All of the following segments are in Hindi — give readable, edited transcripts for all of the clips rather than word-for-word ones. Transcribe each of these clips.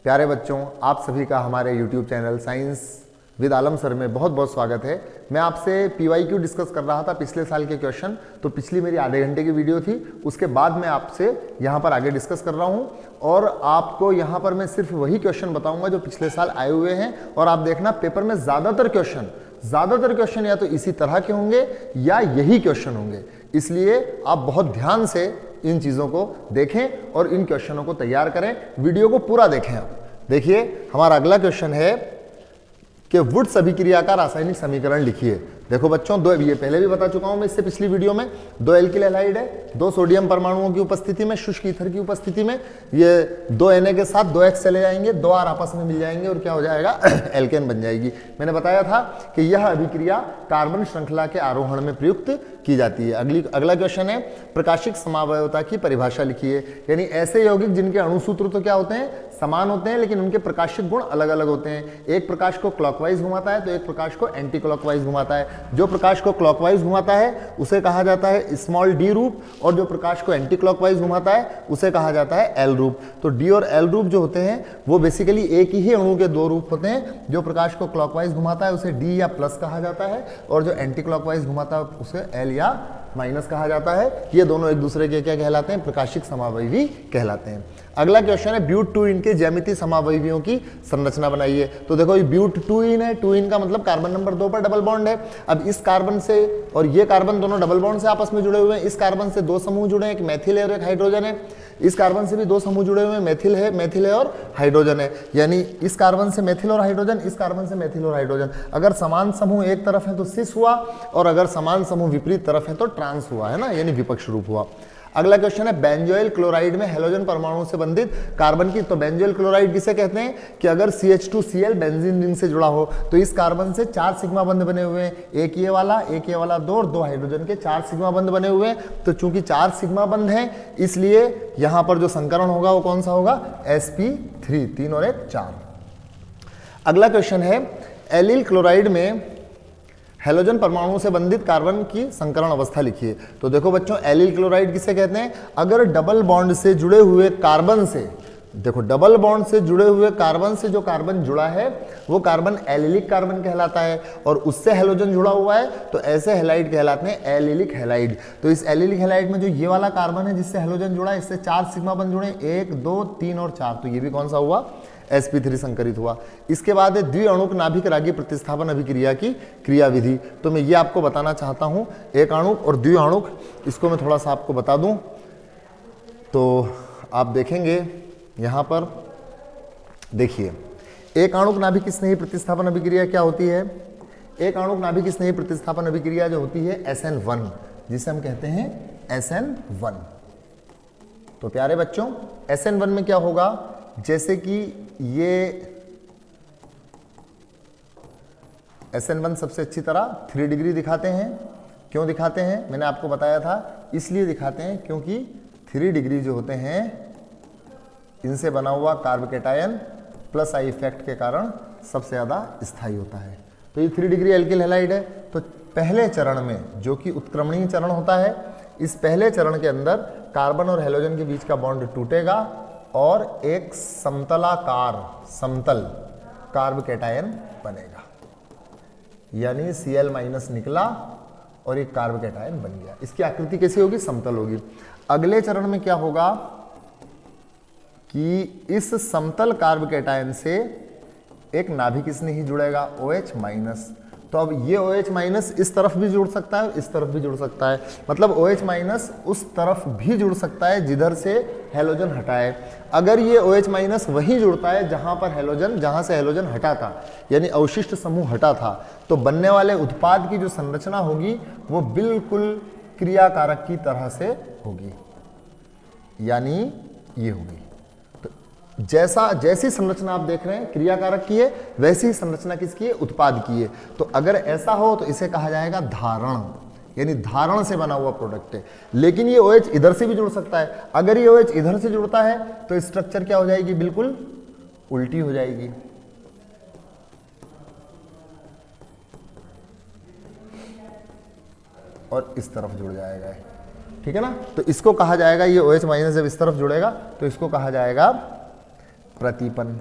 प्यारे बच्चों, आप सभी का हमारे YouTube channel science with Alam sir में बहुत बहुत स्वागत है। मैं आपसे PYQ डिस्कस कर रहा था पिछले साल के क्वेश्चन। तो पिछली मेरी आधे घंटे की वीडियो थी, उसके बाद मैं आपसे यहाँ पर आगे डिस्कस कर रहा हूँ और आपको यहाँ पर मैं सिर्फ वही क्वेश्चन बताऊंगा जो पिछले साल आए हुए हैं। और आप देखना पेपर में ज़्यादातर क्वेश्चन या तो इसी तरह के होंगे या यही क्वेश्चन होंगे, इसलिए आप बहुत ध्यान से इन चीज़ों को देखें और इन क्वेश्चनों को तैयार करें। वीडियो को पूरा देखें। आप देखिए, हमारा अगला क्वेश्चन है कि वुड्स अभिक्रिया का रासायनिक समीकरण लिखिए। देखो बच्चों, दो, ये पहले भी बता चुका हूं मैं इससे पिछली वीडियो में, 2 एल्किल हैलाइड है, 2 सोडियम परमाणुओं की उपस्थिति में, शुष्क ईथर की उपस्थिति में ये 2 Na के साथ 2X चले जाएंगे, 2 R आपस में मिल जाएंगे और क्या हो जाएगा, एल्केन बन जाएगी। मैंने बताया था कि यह अभिक्रिया कार्बन श्रृंखला के आरोहण में प्रयुक्त की जाती है। अगला क्वेश्चन है, प्रकाशिक समावयवता की परिभाषा लिखिए। यानी ऐसे यौगिक जिनके अणुसूत्र तो क्या होते हैं, समान होते हैं, लेकिन उनके प्रकाशिक गुण अलग अलग होते हैं। एक प्रकाश को क्लॉकवाइज घुमाता है तो एक प्रकाश को एंटी क्लॉकवाइज घुमाता है। जो प्रकाश को क्लॉकवाइज घुमाता है उसे कहा जाता है स्मॉल डी रूप, और जो प्रकाश को एंटी क्लॉकवाइज घुमाता है उसे कहा जाता है एल रूप। तो डी और एल रूप जो होते हैं वो बेसिकली एक ही अणु के 2 रूप होते हैं। जो प्रकाश को क्लॉकवाइज घुमाता है उसे डी या प्लस कहा जाता है, और जो एंटी क्लॉकवाइज घुमाता है उसे एल या माइनस कहा जाता है। ये दोनों एक दूसरे के क्या कहलाते हैं, प्रकाशिक समावयवी कहलाते हैं। अगला क्वेश्चन है, ब्यूट 2 इन के ज्यामितीय समावयवियों की संरचना बनाइए। तो देखो ये ब्यूट 2 इन है, 2 इन का मतलब कार्बन नंबर 2 पर डबल बॉन्ड है। अब इस कार्बन से और ये कार्बन दोनों डबल बॉन्ड से आपस में जुड़े हुए हैं। इस कार्बन से 2 समूह जुड़े हैं, एक मेथिल है और एक हाइड्रोजन है। इस कार्बन से भी 2 समूह जुड़े हुए हैं, मेथिल है और हाइड्रोजन है। यानी इस कार्बन से मेथिल और हाइड्रोजन, इस कार्बन से मेथिल और हाइड्रोजन। अगर समान समूह एक तरफ है तो सिस हुआ, और अगर समान समूह विपरीत तरफ है तो ट्रांस हुआ, है ना, यानी विपक्ष रूप हुआ। अगला क्वेश्चन है, बेंजोइल क्लोराइड में हेलोजन परमाणु से बंधित कार्बन की। तो बेंजोइल क्लोराइड किसे कहते हैं कि अगर CH2Cl बेंजीन रिंग से जुड़ा हो तो इस कार्बन से 4 सिग्मा बंध बने हुए हैं, एक ये वाला 2 और 2 हाइड्रोजन के 4 सिग्मा बंध बने हुए हैं। तो चूंकि 4 सिग्मा बंध हैं, इसलिए यहां पर जो संकरण होगा वो कौन सा होगा, sp3, 3 और 1 4। अगला क्वेश्चन है, एलिल क्लोराइड में हेलोजन परमाणु से बंधित कार्बन की संकरण अवस्था लिखिए। तो देखो बच्चों, एलिल क्लोराइड किसे कहते हैं, अगर डबल बॉन्ड से जुड़े हुए कार्बन से, देखो डबल बॉन्ड से जुड़े हुए कार्बन से जो कार्बन जुड़ा है वो कार्बन एलिलिक कार्बन कहलाता है, और उससे हेलोजन जुड़ा हुआ है तो ऐसे हेलाइड कहलाते हैं एलिलिक हेलाइड। तो इस एलिलिक हेलाइड में जो ये वाला कार्बन है जिससे हेलोजन जुड़ा है, इससे 4 सिग्मा बंध जुड़े, 1 2 3 और 4, तो ये भी कौन सा हुआ, sp3 संकरित हुआ। इसके बाद है द्विअणुक नाभिक रागी प्रतिस्थापन अभिक्रिया की क्रियाविधि। तो मैं ये आपको बताना चाहता हूं, एक अणुक और द्विअणुक, इसको मैं थोड़ा सा आपको बता दूं। तो आप देखेंगे यहां पर, देखिए एक आणुक नाभिक स्नेही प्रतिस्थापन अभिक्रिया क्या होती है। एक आणुक नाभिक स्नेही प्रतिस्थापन अभिक्रिया जो होती है SN1, जिसे हम कहते हैं SN1। तो प्यारे बच्चों, SN1 में क्या होगा, जैसे कि ये SN1 सबसे अच्छी तरह 3 डिग्री दिखाते हैं। क्यों दिखाते हैं, मैंने आपको बताया था, इसलिए दिखाते हैं क्योंकि 3 डिग्री जो होते हैं इनसे बना हुआ carb cation plus I effect के कारण सबसे ज़्यादा स्थायी होता है। तो ये 3 डिग्री एल्किल हैलाइड है। तो पहले चरण में, जो कि उत्क्रमणीय चरण होता है, इस पहले चरण के अंदर कार्बन और हेलोजन के बीच का बॉन्ड टूटेगा और एक समतल कार्ब कैटायन बनेगा, यानी Cl- निकला और एक कार्ब कैटायन बन गया। इसकी आकृति कैसी होगी, समतल होगी। अगले चरण में क्या होगा कि इस समतल कार्ब कैटायन से एक नाभिक स्नेही जुड़ेगा OH-। तो अब ये OH- इस तरफ भी जुड़ सकता है, इस तरफ भी जुड़ सकता है, मतलब OH- उस तरफ भी जुड़ सकता है जिधर से हेलोजन हटा है। अगर ये OH- वहीं जुड़ता है जहां से हेलोजन हटा था, यानी अवशिष्ट समूह हटा था, तो बनने वाले उत्पाद की जो संरचना होगी वो बिल्कुल क्रियाकारक की तरह से होगी, यानी ये होगी। जैसी संरचना आप देख रहे हैं क्रियाकारक की है, वैसी ही संरचना किसकी है, उत्पाद की है। तो अगर ऐसा हो तो इसे कहा जाएगा धारण, यानी धारण से बना हुआ प्रोडक्ट है। लेकिन ये OH इधर से भी जुड़ सकता है। अगर ये OH इधर से जुड़ता है तो स्ट्रक्चर क्या हो जाएगी, बिल्कुल उल्टी हो जाएगी। और इस तरफ जुड़ जाएगा, ठीक है ना। तो इसको कहा जाएगा, ये OH- जब इस तरफ जुड़ेगा तो इसको कहा जाएगा प्रतिपन।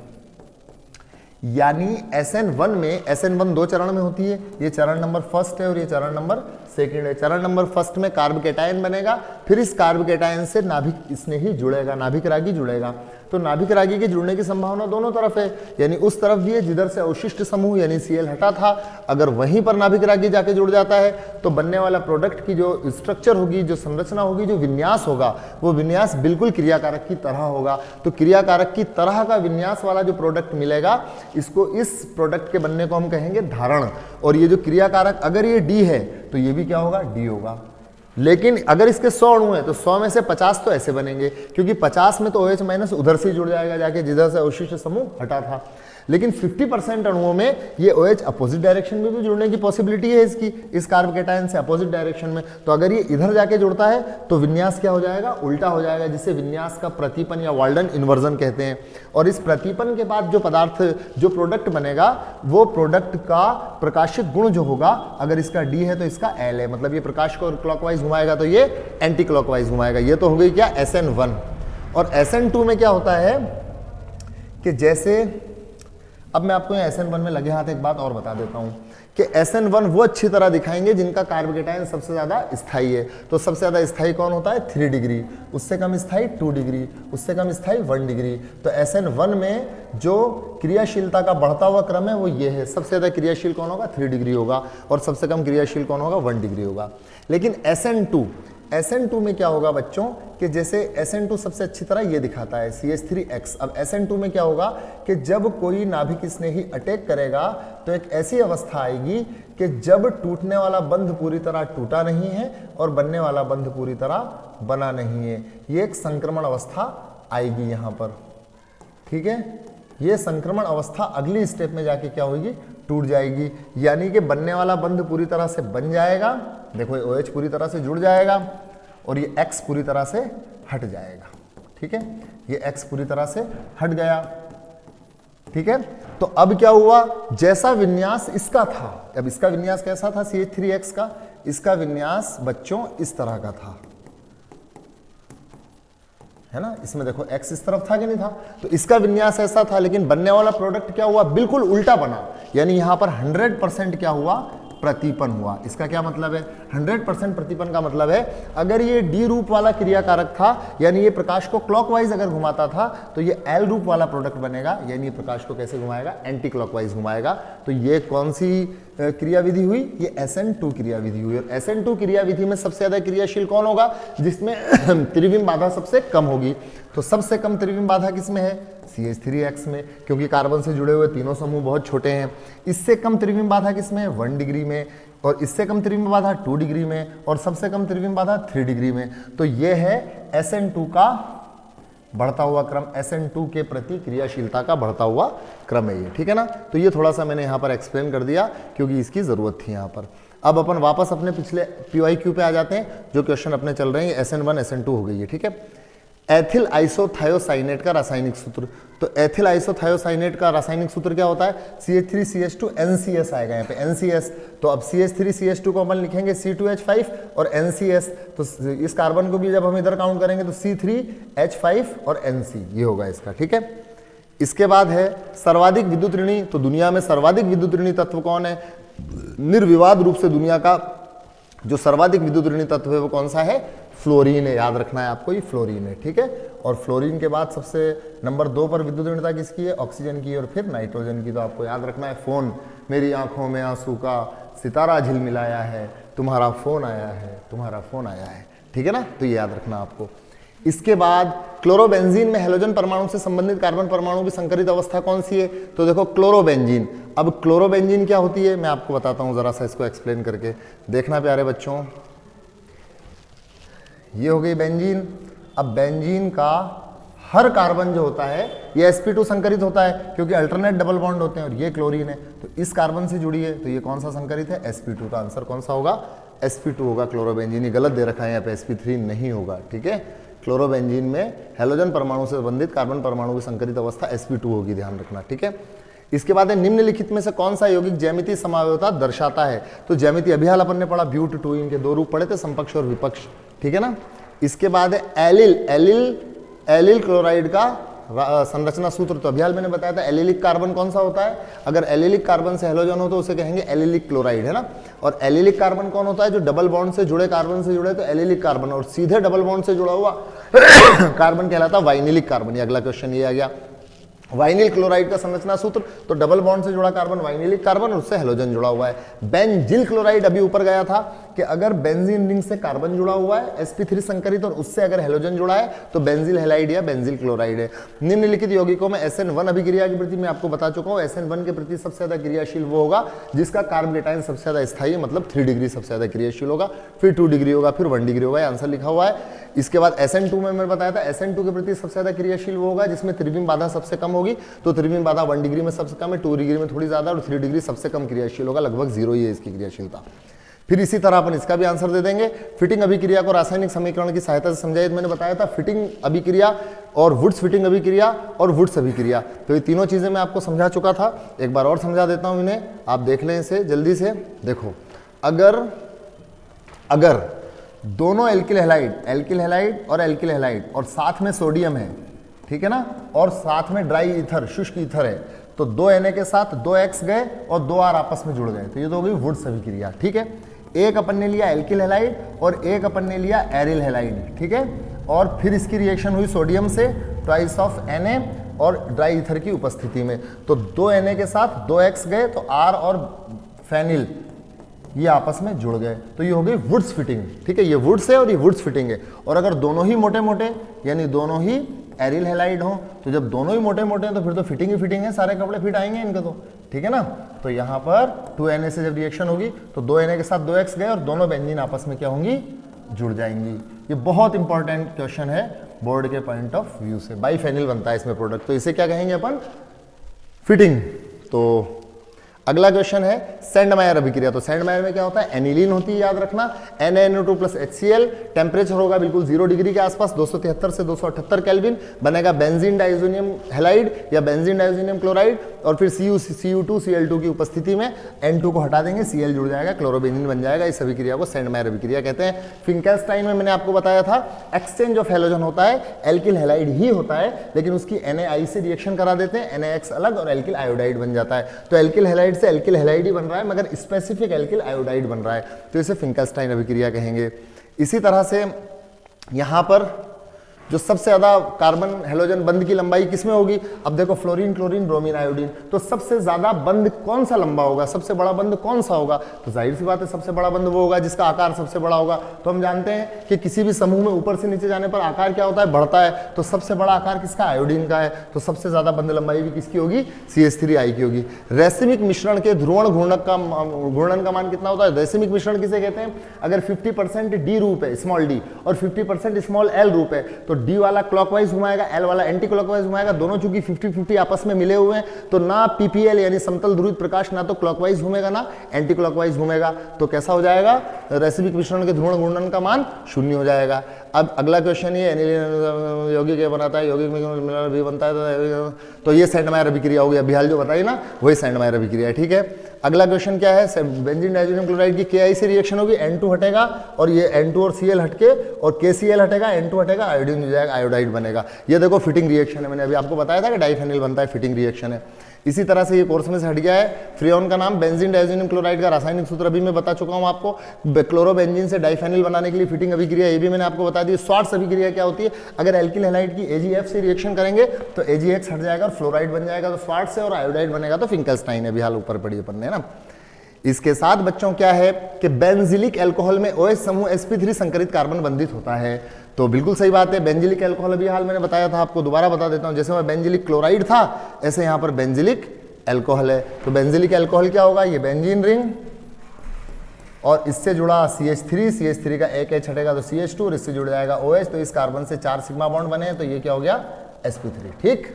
यानी SN1 में, SN1 दो चरण में होती है, ये चरण नंबर फर्स्ट है और ये चरण नंबर सेकंड है। चरण नंबर फर्स्ट में कार्ब कैटायन बनेगा, फिर इस कार्ब कैटायन से नाभिक स्नेही जुड़ेगा, नाभिक रागी जुड़ेगा। तो नाभिक रागी के जुड़ने की संभावना दोनों तरफ है, यानी उस तरफ भी है जिधर से अवशिष्ट समूह यानी Cl हटा था, अगर वहीं पर नाभिक रागी जाके जुड़ जाता है तो बनने वाला प्रोडक्ट की जो स्ट्रक्चर होगी, जो संरचना होगी, जो विन्यास होगा, वो विन्यास बिल्कुल क्रियाकारक की तरह होगा। तो क्रियाकारक की तरह का विन्यास वाला जो प्रोडक्ट मिलेगा, इसको, इस प्रोडक्ट के बनने को हम कहेंगे धारण। और ये जो क्रियाकारक अगर ये D है तो ये भी क्या होगा, D होगा। लेकिन अगर इसके 100 अणु हैं तो 100 में से 50 तो ऐसे बनेंगे, क्योंकि 50 में तो OH माइनस उधर से जुड़ जाएगा जाके जिधर से अवशिष्ट समूह हटा था। लेकिन 50% अणुओं में ये OH अपोजिट डायरेक्शन में भी जुड़ने की पॉसिबिलिटी है इसकी, इस कार्ब कैटायन से अपोजिट डायरेक्शन में। तो अगर ये इधर जाके जुड़ता है तो विन्यास क्या हो जाएगा, उल्टा हो जाएगा, जिसे विन्यास का प्रतिपन या वाल्डन इन्वर्जन कहते हैं। और इस प्रतिपन के बाद जो पदार्थ, जो प्रोडक्ट बनेगा, वो प्रोडक्ट का प्रकाशिक गुण जो होगा, अगर इसका D है तो इसका L है, मतलब ये प्रकाश को क्लॉकवाइज घुमाएगा तो ये एंटी क्लॉकवाइज घुमाएगा। ये तो हो गई क्या, SN1। और SN2 में क्या होता है कि जैसे, अब मैं आपको SN1 में लगे हाथ एक बात और बता देता हूं कि SN1 वो अच्छी तरह दिखाएंगे जिनका कार्ब कैटायन सबसे ज्यादा स्थायी है। तो सबसे ज्यादा स्थायी कौन होता है, 3 डिग्री, उससे कम स्थायी 2 डिग्री, उससे कम स्थायी 1 डिग्री। तो SN1 में जो क्रियाशीलता का बढ़ता हुआ क्रम है वो ये है, सबसे ज्यादा क्रियाशील कौन होगा, 3 डिग्री होगा, और सबसे कम क्रियाशील कौन होगा, 1 डिग्री होगा। लेकिन SN2 में क्या होगा बच्चों, कि जैसे SN2 सबसे अच्छी तरह ये दिखाता है, CH3X। अब SN2 में क्या होगा कि जब कोई नाभिक स्नेही अटैक करेगा तो एक ऐसी अवस्था आएगी कि जब टूटने वाला बंध पूरी तरह टूटा नहीं है और बनने वाला बंध पूरी तरह बना नहीं है, ये एक संक्रमण अवस्था आएगी यहाँ पर, ठीक है। ये संक्रमण अवस्था अगली स्टेप में जाके क्या होगी, टूट जाएगी, यानी कि बनने वाला बंध पूरी तरह से बन जाएगा, देखो ये OH पूरी तरह से जुड़ जाएगा और ये X पूरी तरह से हट जाएगा, ठीक है। ये X पूरी तरह से हट गया, ठीक है। तो अब क्या हुआ, जैसा विन्यास इसका था, अब इसका विन्यास कैसा था CH3X का, इसका विन्यास बच्चों इस तरह का था, है ना। इसमें देखो X इस तरफ था कि नहीं था, तो इसका विन्यास ऐसा था, लेकिन बनने वाला प्रोडक्ट क्या हुआ, बिल्कुल उल्टा बना। यानी यहां पर 100% क्या हुआ, प्रतिपन हुआ। इसका क्या मतलब है, 100% प्रतिपन का मतलब है अगर ये D रूप वाला क्रियाकारक था, यानी ये प्रकाश को क्लॉकवाइज अगर घुमाता था, तो ये L रूप वाला प्रोडक्ट बनेगा, यानी ये प्रकाश को कैसे घुमाएगा, एंटी क्लॉकवाइज घुमाएगा। तो ये कौन सी क्रियाविधि हुई, ये SN2 क्रियाविधि हुई। और SN2 क्रियाविधि में सबसे ज्यादा क्रियाशील कौन होगा, जिसमें त्रिविम बाधा सबसे कम होगी। तो सबसे कम त्रिविम बाधा किसमें है, CH3X में, क्योंकि कार्बन से जुड़े हुए तीनों समूह बहुत छोटे हैं। इससे कम त्रिविम बाधा किसमें है, 1 डिग्री में, और इससे कम त्रिविम बाधा 2 डिग्री में, और सबसे कम त्रिविम बाधा 3 डिग्री में। तो ये है SN2 का बढ़ता हुआ क्रम, SN2 के प्रति क्रियाशीलता का बढ़ता हुआ क्रम है ये, ठीक है ना। तो ये थोड़ा सा मैंने यहाँ पर एक्सप्लेन कर दिया क्योंकि इसकी जरूरत थी यहाँ पर। अब अपन वापस अपने पिछले PYQ पे आ जाते हैं, जो क्वेश्चन अपने चल रहे हैं, SN1 SN2 हो गई है, ठीक है। एथिल आइसोथायोसाइनेट का रासायनिक सूत्र, तो एथिल आइसोथायोसाइनेट का रासायनिक सूत्र क्या होता है, CH3CH2 NCS आएगा यहाँ पे, NCS। तो अब CH3CH2 को अपन लिखेंगे C2H5 और NCS, तो इस कार्बन को भी जब हम इधर काउंट करेंगे तो C3H5 और NC, ये होगा इसका, ठीक है। इसके बाद है सर्वाधिक विद्युत ऋणी, तो दुनिया में सर्वाधिक विद्युत ऋणी तत्व कौन है, निर्विवाद रूप से दुनिया का जो सर्वाधिक विद्युत ऋणी तत्व है वो कौन सा है, फ्लोरीन है। याद रखना है आपको, ये फ्लोरीन है, ठीक है। और फ्लोरीन के बाद सबसे नंबर 2 पर विद्युत ऋणता किसकी है, ऑक्सीजन की, और फिर नाइट्रोजन की। तो आपको याद रखना है, फोन मेरी आंखों में आंसू का सितारा झिलमिलाया है, तुम्हारा फोन आया है, तुम्हारा फोन आया है, ठीक है ना। तो ये याद रखना आपको। इसके बाद क्लोरोबेंजीन में हैलोजन परमाणु से संबंधित कार्बन परमाणु की संकरित अवस्था कौन सी है, तो देखो क्लोरोबेंजीन। अब क्लोरोबेंजीन क्या होती है मैं आपको बताता हूं, जरा सा इसको एक्सप्लेन करके देखना प्यारे बच्चों। ये हो गई बेंजीन। अब बेंजीन का हर कार्बन जो होता है ये sp2 संकरित होता है, क्योंकि अल्टरनेट डबल बॉन्ड होते हैं, और ये क्लोरीन है, तो इस कार्बन से जुड़ी है, तो ये कौन सा संकरित है, sp2। का आंसर कौन सा होगा, sp2 होगा। क्लोरोबेंजीन, ये गलत दे रखा है यहाँ पे, sp3 नहीं होगा, ठीक है। क्लोरोबेंजीन में हैलोजन परमाणु से संबंधित कार्बन परमाणु की संकरित अवस्था sp2 होगी, ध्यान रखना, ठीक है। इसके बाद निम्नलिखित में से कौन सा यौगिक ज्यामितीय समावयवता दर्शाता है, तो ज्यामिति अभी हाल अपन ने पढ़ा, ब्यूट टू, इनके 2 रूप पढ़े थे, समपक्ष और विपक्ष, ठीक है ना। इसके बाद है एलिल क्लोराइड का संरचना सूत्र, तो अभी हाल मैंने बताया था एलिलिक कार्बन कौन सा होता है, अगर एलिलिक कार्बन से हेलोजन हो तो उसे कहेंगे एलिलिक क्लोराइड, है ना। और एलिलिक कार्बन कौन होता है, जो डबल बॉन्ड से जुड़े कार्बन से जुड़े तो एलिलिक कार्बन, और सीधे डबल बॉन्ड से जुड़ा हुआ कार्बन कहलाता है वाइनिलिक कार्बन। ये अगला क्वेश्चन ये आ गया, वाइनिल क्लोराइड का संरचना सूत्र, तो डबल बॉन्ड से जुड़ा कार्बन वाइनिलिक कार्बन, उससे हेलोजन जुड़ा हुआ है। बेंजिल क्लोराइड अभी ऊपर गया था कि अगर बेंजीन रिंग से कार्बन जुड़ा हुआ है sp3 संकरित और उससे अगर हेलोजन जुड़ा है तो बेंजिल हैलाइड या बेंजिल क्लोराइड है। निम्नलिखित यौगिकों में SN1 अभिक्रिया के प्रति मैं आपको बता चुका हूं, SN1 के प्रति सबसे ज्यादा क्रियाशील वो होगा जिसका कार्ब केटायन सबसे ज्यादा स्थायी, मतलब 3 डिग्री सबसे ज्यादा क्रियाशील होगा, फिर 2 डिग्री होगा, फिर 1 डिग्री होगा, आंसर लिखा हुआ है। इसके बाद SN2 में मैंने बताया था SN2 के प्रति सबसे ज्यादा क्रियाशील वो होगा जिसमें त्रिविम बाधा सबसे कम होगी, तो त्रिविम बाधा 1 डिग्री में सबसे कम है, 2 डिग्री में थोड़ी ज्यादा और 3 डिग्री सबसे कम क्रियाशील होगा, लगभग 0 ही है इसकी क्रियाशीलता। फिर इसी तरह अपन इसका भी आंसर दे देंगे। फिटिंग अभिक्रिया को रासायनिक समीकरण की सहायता से समझाइए, मैंने बताया था फिटिंग अभिक्रिया और वुड्स फिटिंग अभिक्रिया और वुड्स अभिक्रिया, तो ये तीनों चीजें मैं आपको समझा चुका था, एक बार और समझा देता हूं इन्हें, आप देख लें इसे जल्दी से। देखो, अगर दोनों एल्किल हैलाइड और एल्किल हैलाइड और साथ में सोडियम है, ठीक है ना, और साथ में ड्राई ईथर शुष्क ईथर है, तो 2 Na के साथ 2 X गए और 2 R आपस में जुड़ गए, तो ये तो हो गई वुड्स अभिक्रिया, ठीक है। एक अपन ने लिया एल्किल हैलाइड और एक अपन ने लिया एरिल हैलाइड, ठीक है, और फिर इसकी रिएक्शन हुई सोडियम से ट्वाइस ऑफ Na और ड्राई ईथर की उपस्थिति में, तो 2 Na के साथ 2 X गए तो R और फेनिल ये आपस में जुड़ गए, तो ये हो गई वुड्स फिटिंग, ठीक है। ये वुड्स है और ये वुड्स फिटिंग है। और अगर दोनों ही मोटे मोटे यानी दोनों ही एरिल हैलाइड हो, तो जब दोनों ही मोटे मोटे हैं तो फिर तो फिटिंग ही फिटिंग है, सारे कपड़े फिट आएंगे इनके, तो ठीक है ना। तो यहाँ पर 2 Na से जब रिएक्शन होगी तो 2 Na के साथ 2 X गए और दोनों बेंजीन आपस में क्या होंगी, जुड़ जाएंगी। ये बहुत इंपॉर्टेंट क्वेश्चन है बोर्ड के पॉइंट ऑफ व्यू से। बाइफेनिल बनता है इसमें प्रोडक्ट, तो इसे क्या कहेंगे अपन, फिटिंग। तो अगला क्वेश्चन है सैंडमायर अभिक्रिया, तो सैंडमायर में क्या होता है, एनिलीन होती है, याद रखना, NaNO2 प्लस HCl, टेम्परेचर होगा बिल्कुल 0 डिग्री के आसपास, 273 से 278 केल्विन, बनेगा बेंजीन डाइजोनियम हैलाइड या बेंजीन डाइजोनियम क्लोराइड, और फिर Cu2 Cl2 की उपस्थिति में N2 को हटा देंगे, Cl जुड़ जाएगा, क्लोरोबेंजीन बन जाएगा। इस अभिक्रिया को सैंडमायर अभिक्रिया कहते हैं। फिंकेल्स्टाइन में मैंने आपको बताया था एक्सचेंज ऑफ हैलोजन होता है, एल्किल हैलाइड ही होता है, लेकिन उसकी NaI से रिएक्शन करा देते हैं, NaX अलग और एल्किल आयोडाइड बन जाता है। तो एल्किल हैलाइड से एल्किल हैलाइड ही बन रहा है मगर स्पेसिफिक एल्किल आयोडाइड बन रहा है, तो इसे फिंकेल्स्टाइन अभिक्रिया कहेंगे। इसी तरह से यहां पर जो सबसे ज्यादा कार्बन हेलोजन बंध की लंबाई किसमें होगी, अब देखो फ्लोरीन क्लोरीन ब्रोमीन आयोडीन, तो सबसे ज्यादा बंध कौन सा लंबा होगा, सबसे बड़ा बंध कौन सा होगा, तो जाहिर सी बात है सबसे बड़ा बंध वो होगा जिसका आकार सबसे बड़ा होगा। तो हम जानते हैं कि किसी भी समूह में ऊपर से नीचे जाने पर आकार क्या होता है, बढ़ता है, तो सबसे बड़ा आकार किसका, आयोडीन का है, तो सबसे ज्यादा बंध लंबाई भी किसकी होगी, CH3I की होगी। रैसिमिक मिश्रण के ध्रुवण घूर्णन का मान कितना होता है, रैसिमिक मिश्रण किसे कहते हैं, अगर 50% D रूप है स्मॉल d और 50% स्मॉल l रूप है, तो D वाला क्लॉकवाइज घुमाएगा, L वाला एंटी क्लॉकवाइज घुमाएगा, दोनों चूंकि 50-50 आपस में मिले हुए हैं, तो ना PPL यानी समतल ध्रुवित प्रकाश ना तो क्लॉकवाइज घूमेगा ना एंटी क्लॉकवाइज घूमेगा, तो कैसा हो जाएगा, रैसिमिक मिश्रण के ध्रुवण घूर्णन का मान 0 हो जाएगा। अब अगला क्वेश्चन ये एनिलीन यौगिक क्या बनाता है, यौगिक में भी बनता है, तो ये सैंडमायर अभिक्रिया होगी, अभी हाल जो बताई ना वही सैंडमायर अभिक्रिया है, ठीक है। अगला क्वेश्चन क्या है, बेंजीन डाइजोनियम क्लोराइड की KI से रिएक्शन होगी, N2 हटेगा और ये N2 और Cl हटके और KCl हटेगा, N2 हटेगा, आयोडीन हो जाएगा, आयोडाइड बनेगा। ये देखो फिटिंग रिएक्शन है, मैंने अभी आपको बताया था कि डाइफेनिल बनता है, फिटिंग रिएक्शन है। इसी तरह से ये कोर्स में से हट गया है, फ्रियोन का नाम, बेंजीन डाइजोनियम क्लोराइड का रासायनिक सूत्र अभी मैं बता चुका हूं आपको, क्लोरोबेंजीन से डाइफेनिल बनाने के लिए फिटिंग अभिक्रिया ये भी मैंने आपको बता दी। स्वार्ट्ज अभिक्रिया क्या होती है, अगर एल्किल हैलाइड की AgF से रिएक्शन करेंगे तो AgX हट जाएगा और फ्लोराइड बन जाएगा, तो स्वार्ट्ज से और आयोडाइड बनेगा, तो फिंकेल्स्टाइन अभी हाल ऊपर पड़ी अपन ने ना। इसके साथ बच्चों क्या है कि बेंजिलिक अल्कोहल में OH समूह sp3 संकरित कार्बन बंधित होता है, तो बिल्कुल सही बात है। बेंजिलिक अल्कोहल अभी हाल मैंने बताया था आपको, दोबारा बता देता हूं, जैसे वह बेंजिलिक क्लोराइड था ऐसे यहां पर बेंजिलिक अल्कोहल है, तो बेंजिलिक अल्कोहल क्या होगा, ये बेंजीन रिंग और इससे जुड़ा CH3 का एक H हटेगा तो CH2 और इससे जुड़ जाएगा OH, तो इस कार्बन से 4 सिग्मा बॉन्ड बने, तो ये क्या हो गया, sp3, ठीक।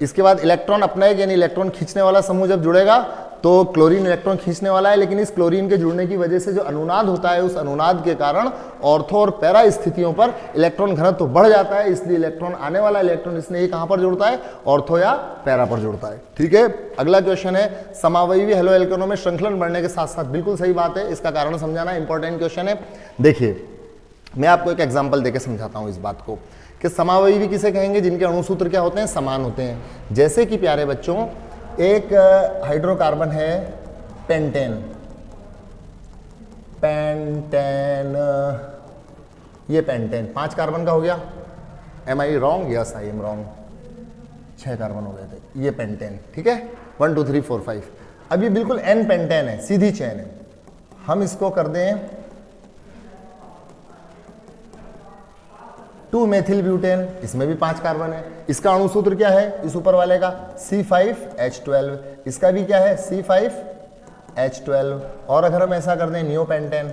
इसके बाद इलेक्ट्रॉन अपनाएग यानी इलेक्ट्रॉन खींचने वाला समूह जब जुड़ेगा तो क्लोरीन इलेक्ट्रॉन खींचने वाला है, लेकिन इस क्लोरीन के जुड़ने की वजह से जो अनुनाद होता है, उस अनुनाद के कारण ऑर्थो और पैरा स्थितियों पर इलेक्ट्रॉन घनत्व तो बढ़ जाता है, इसलिए इलेक्ट्रॉन आने वाला इलेक्ट्रॉन इसने ये कहां पर जुड़ता है, ऑर्थो या पैरा पर जुड़ता है, ठीक है। अगला क्वेश्चन है समावयवी हेलो एल्केनों में श्रृंखलन बढ़ने के साथ साथ, बिल्कुल सही बात है, इसका कारण समझाना इंपॉर्टेंट क्वेश्चन है। देखिए मैं आपको एक एग्जाम्पल देकर समझाता हूं इस बात को कि समावयवी किसे कहेंगे, जिनके अणुसूत्र क्या होते हैं, समान होते हैं। जैसे कि प्यारे बच्चों एक हाइड्रोकार्बन है पेंटेन, पेंटेन, ये पेंटेन 5 कार्बन का हो गया। Am I wrong? Yes I am wrong, 6 carbon हो गए थे। ये पेंटेन, ठीक है, 1 2 3 4 5। अब ये बिल्कुल एन पेंटेन है, सीधी चेन है। हम इसको कर दें 2 मेथिल ब्यूटेन, इसमें भी 5 कार्बन है। इसका अणुसूत्र क्या है, इस ऊपर वाले का C5H12, इसका भी क्या है C5H12। और अगर हम ऐसा कर दें नियोपेंटेन,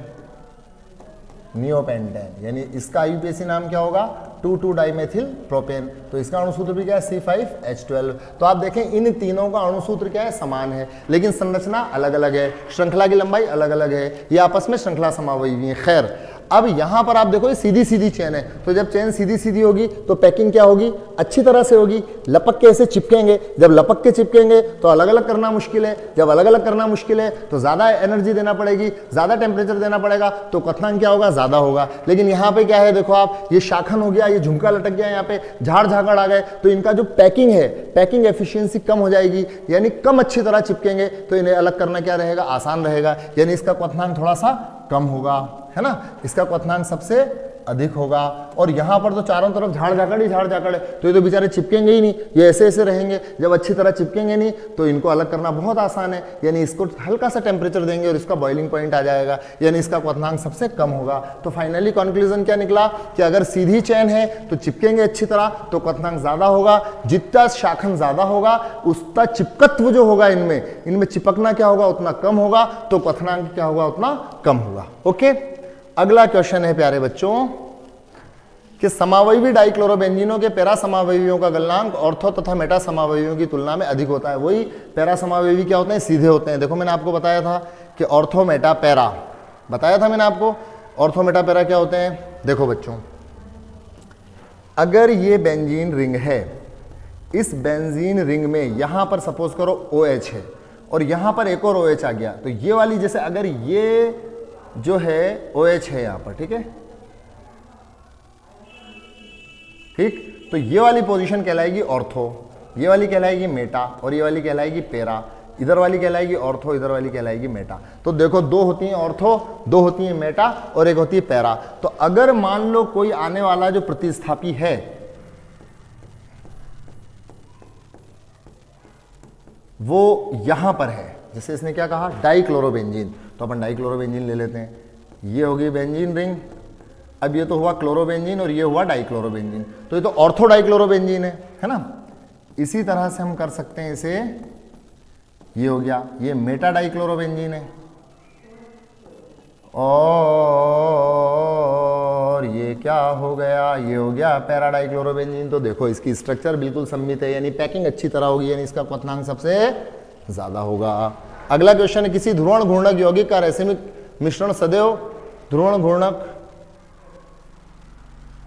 नियोपेंटेन यानी इसका आईयूपीएसी नाम क्या होगा, 2,2 डाइमेथिल प्रोपेन, तो इसका अणुसूत्र भी क्या है C5H12। तो आप देखें इन तीनों का अणुसूत्र क्या है, समान है, लेकिन संरचना अलग अलग है, श्रृंखला की लंबाई अलग अलग है, ये आपस में श्रृंखला समावयवी है। खैर अब यहां पर आप देखो ये सीधी सीधी चेन है, तो जब चेन सीधी सीधी होगी तो पैकिंग क्या होगी, अच्छी तरह से होगी। लपक के ऐसे चिपकेंगे, जब लपक के चिपकेंगे तो अलग अलग करना मुश्किल है, जब अलग अलग करना मुश्किल है तो ज्यादा एनर्जी देना पड़ेगी, ज्यादा टेम्परेचर देना पड़ेगा, तो क्वथनांक क्या होगा, ज्यादा होगा। लेकिन यहाँ पे क्या है, देखो आप, ये शाखन हो गया, ये झुमका लटक गया, यहाँ पे झाड़ झाकड़ आ गए, तो इनका जो पैकिंग है, पैकिंग एफिशिएंसी कम हो जाएगी, यानी कम अच्छी तरह चिपकेंगे, तो इन्हें अलग करना क्या रहेगा, आसान रहेगा, यानी इसका क्वथनांक थोड़ा सा कम होगा, है ना, इसका क्वथनांक सबसे अधिक होगा। और यहां पर तो चारों तरफ झाड़ झाकड़ ही झाड़ झाकड़ है, तो ये तो बेचारे चिपकेंगे ही नहीं, ये ऐसे ऐसे रहेंगे, जब अच्छी तरह चिपकेंगे नहीं तो इनको अलग करना बहुत आसान है, यानी इसको हल्का सा टेम्परेचर देंगे और इसका बॉइलिंग पॉइंट आ जाएगा, यानी इसका क्वथनांक सबसे कम होगा। तो फाइनली कंक्लूजन क्या निकला कि अगर सीधी चेन है तो चिपकेंगे अच्छी तरह तो क्वथनांक ज्यादा होगा, जितना शाखन ज्यादा होगा उसका चिपकत्व जो होगा इनमें चिपकना क्या होगा, उतना कम होगा, तो क्वथनांक क्या होगा, उतना कम होगा। ओके, अगला क्वेश्चन है प्यारे बच्चों कि समावयवी डाइक्लोरोबेंजीनों के पैरा समावयवियों का गलनांक ऑर्थो तथा मेटा समावयवियों की तुलना में अधिक होता है। वही पैरा समावयवी क्या होते हैं, सीधे होते हैं। देखो मैंने आपको बताया था कि ऑर्थो मेटा पैरा, बताया था मैंने आपको, ऑर्थो मेटा पैरा क्या होते हैं। देखो बच्चों, अगर ये बेंजीन रिंग है, इस बेंजीन रिंग में यहां पर सपोज करो OH है और यहां पर एक और OH आ गया, तो ये वाली, जैसे अगर ये जो है OH है यहां पर, ठीक है, ठीक, तो ये वाली पोजीशन कहलाएगी ऑर्थो, ये वाली कहलाएगी मेटा और ये वाली कहलाएगी पैरा। इधर वाली कहलाएगी ऑर्थो, इधर वाली कहलाएगी मेटा। तो देखो 2 होती हैं ऑर्थो, 2 होती हैं मेटा और एक होती है पैरा। तो अगर मान लो कोई आने वाला जो प्रतिस्थापी है, वो यहां पर है, जैसे इसने क्या कहा, डाइक्लोरोबेंजीन, तो अपन डाइक्लोरोबेंजीन ले लेते हैं, ये होगी बेंजीन रिंग। अब ये तो हुआ क्लोरोबेंजीन और ये हुआ डाइक्लोरोबेंजीन, तो ये तो ऑर्थो डाइक्लोरोबेंजीन है ना। इसी तरह से हम कर सकते हैं इसे, ये हो गया, ये मेटा डाइक्लोरोबेंजीन है और ये क्या हो गया, ये हो गया पैरा डाइक्लोरोबेंजीन। तो देखो इसकी स्ट्रक्चर बिल्कुल सम्मित है, यानी पैकिंग अच्छी तरह होगी, यानी इसका क्वथनांक सबसे ज्यादा होगा। अगला क्वेश्चन है, किसी ध्रुवण घूर्णक यौगिक का रैसिमिक मिश्रण सदैव ध्रुवण घूर्णक।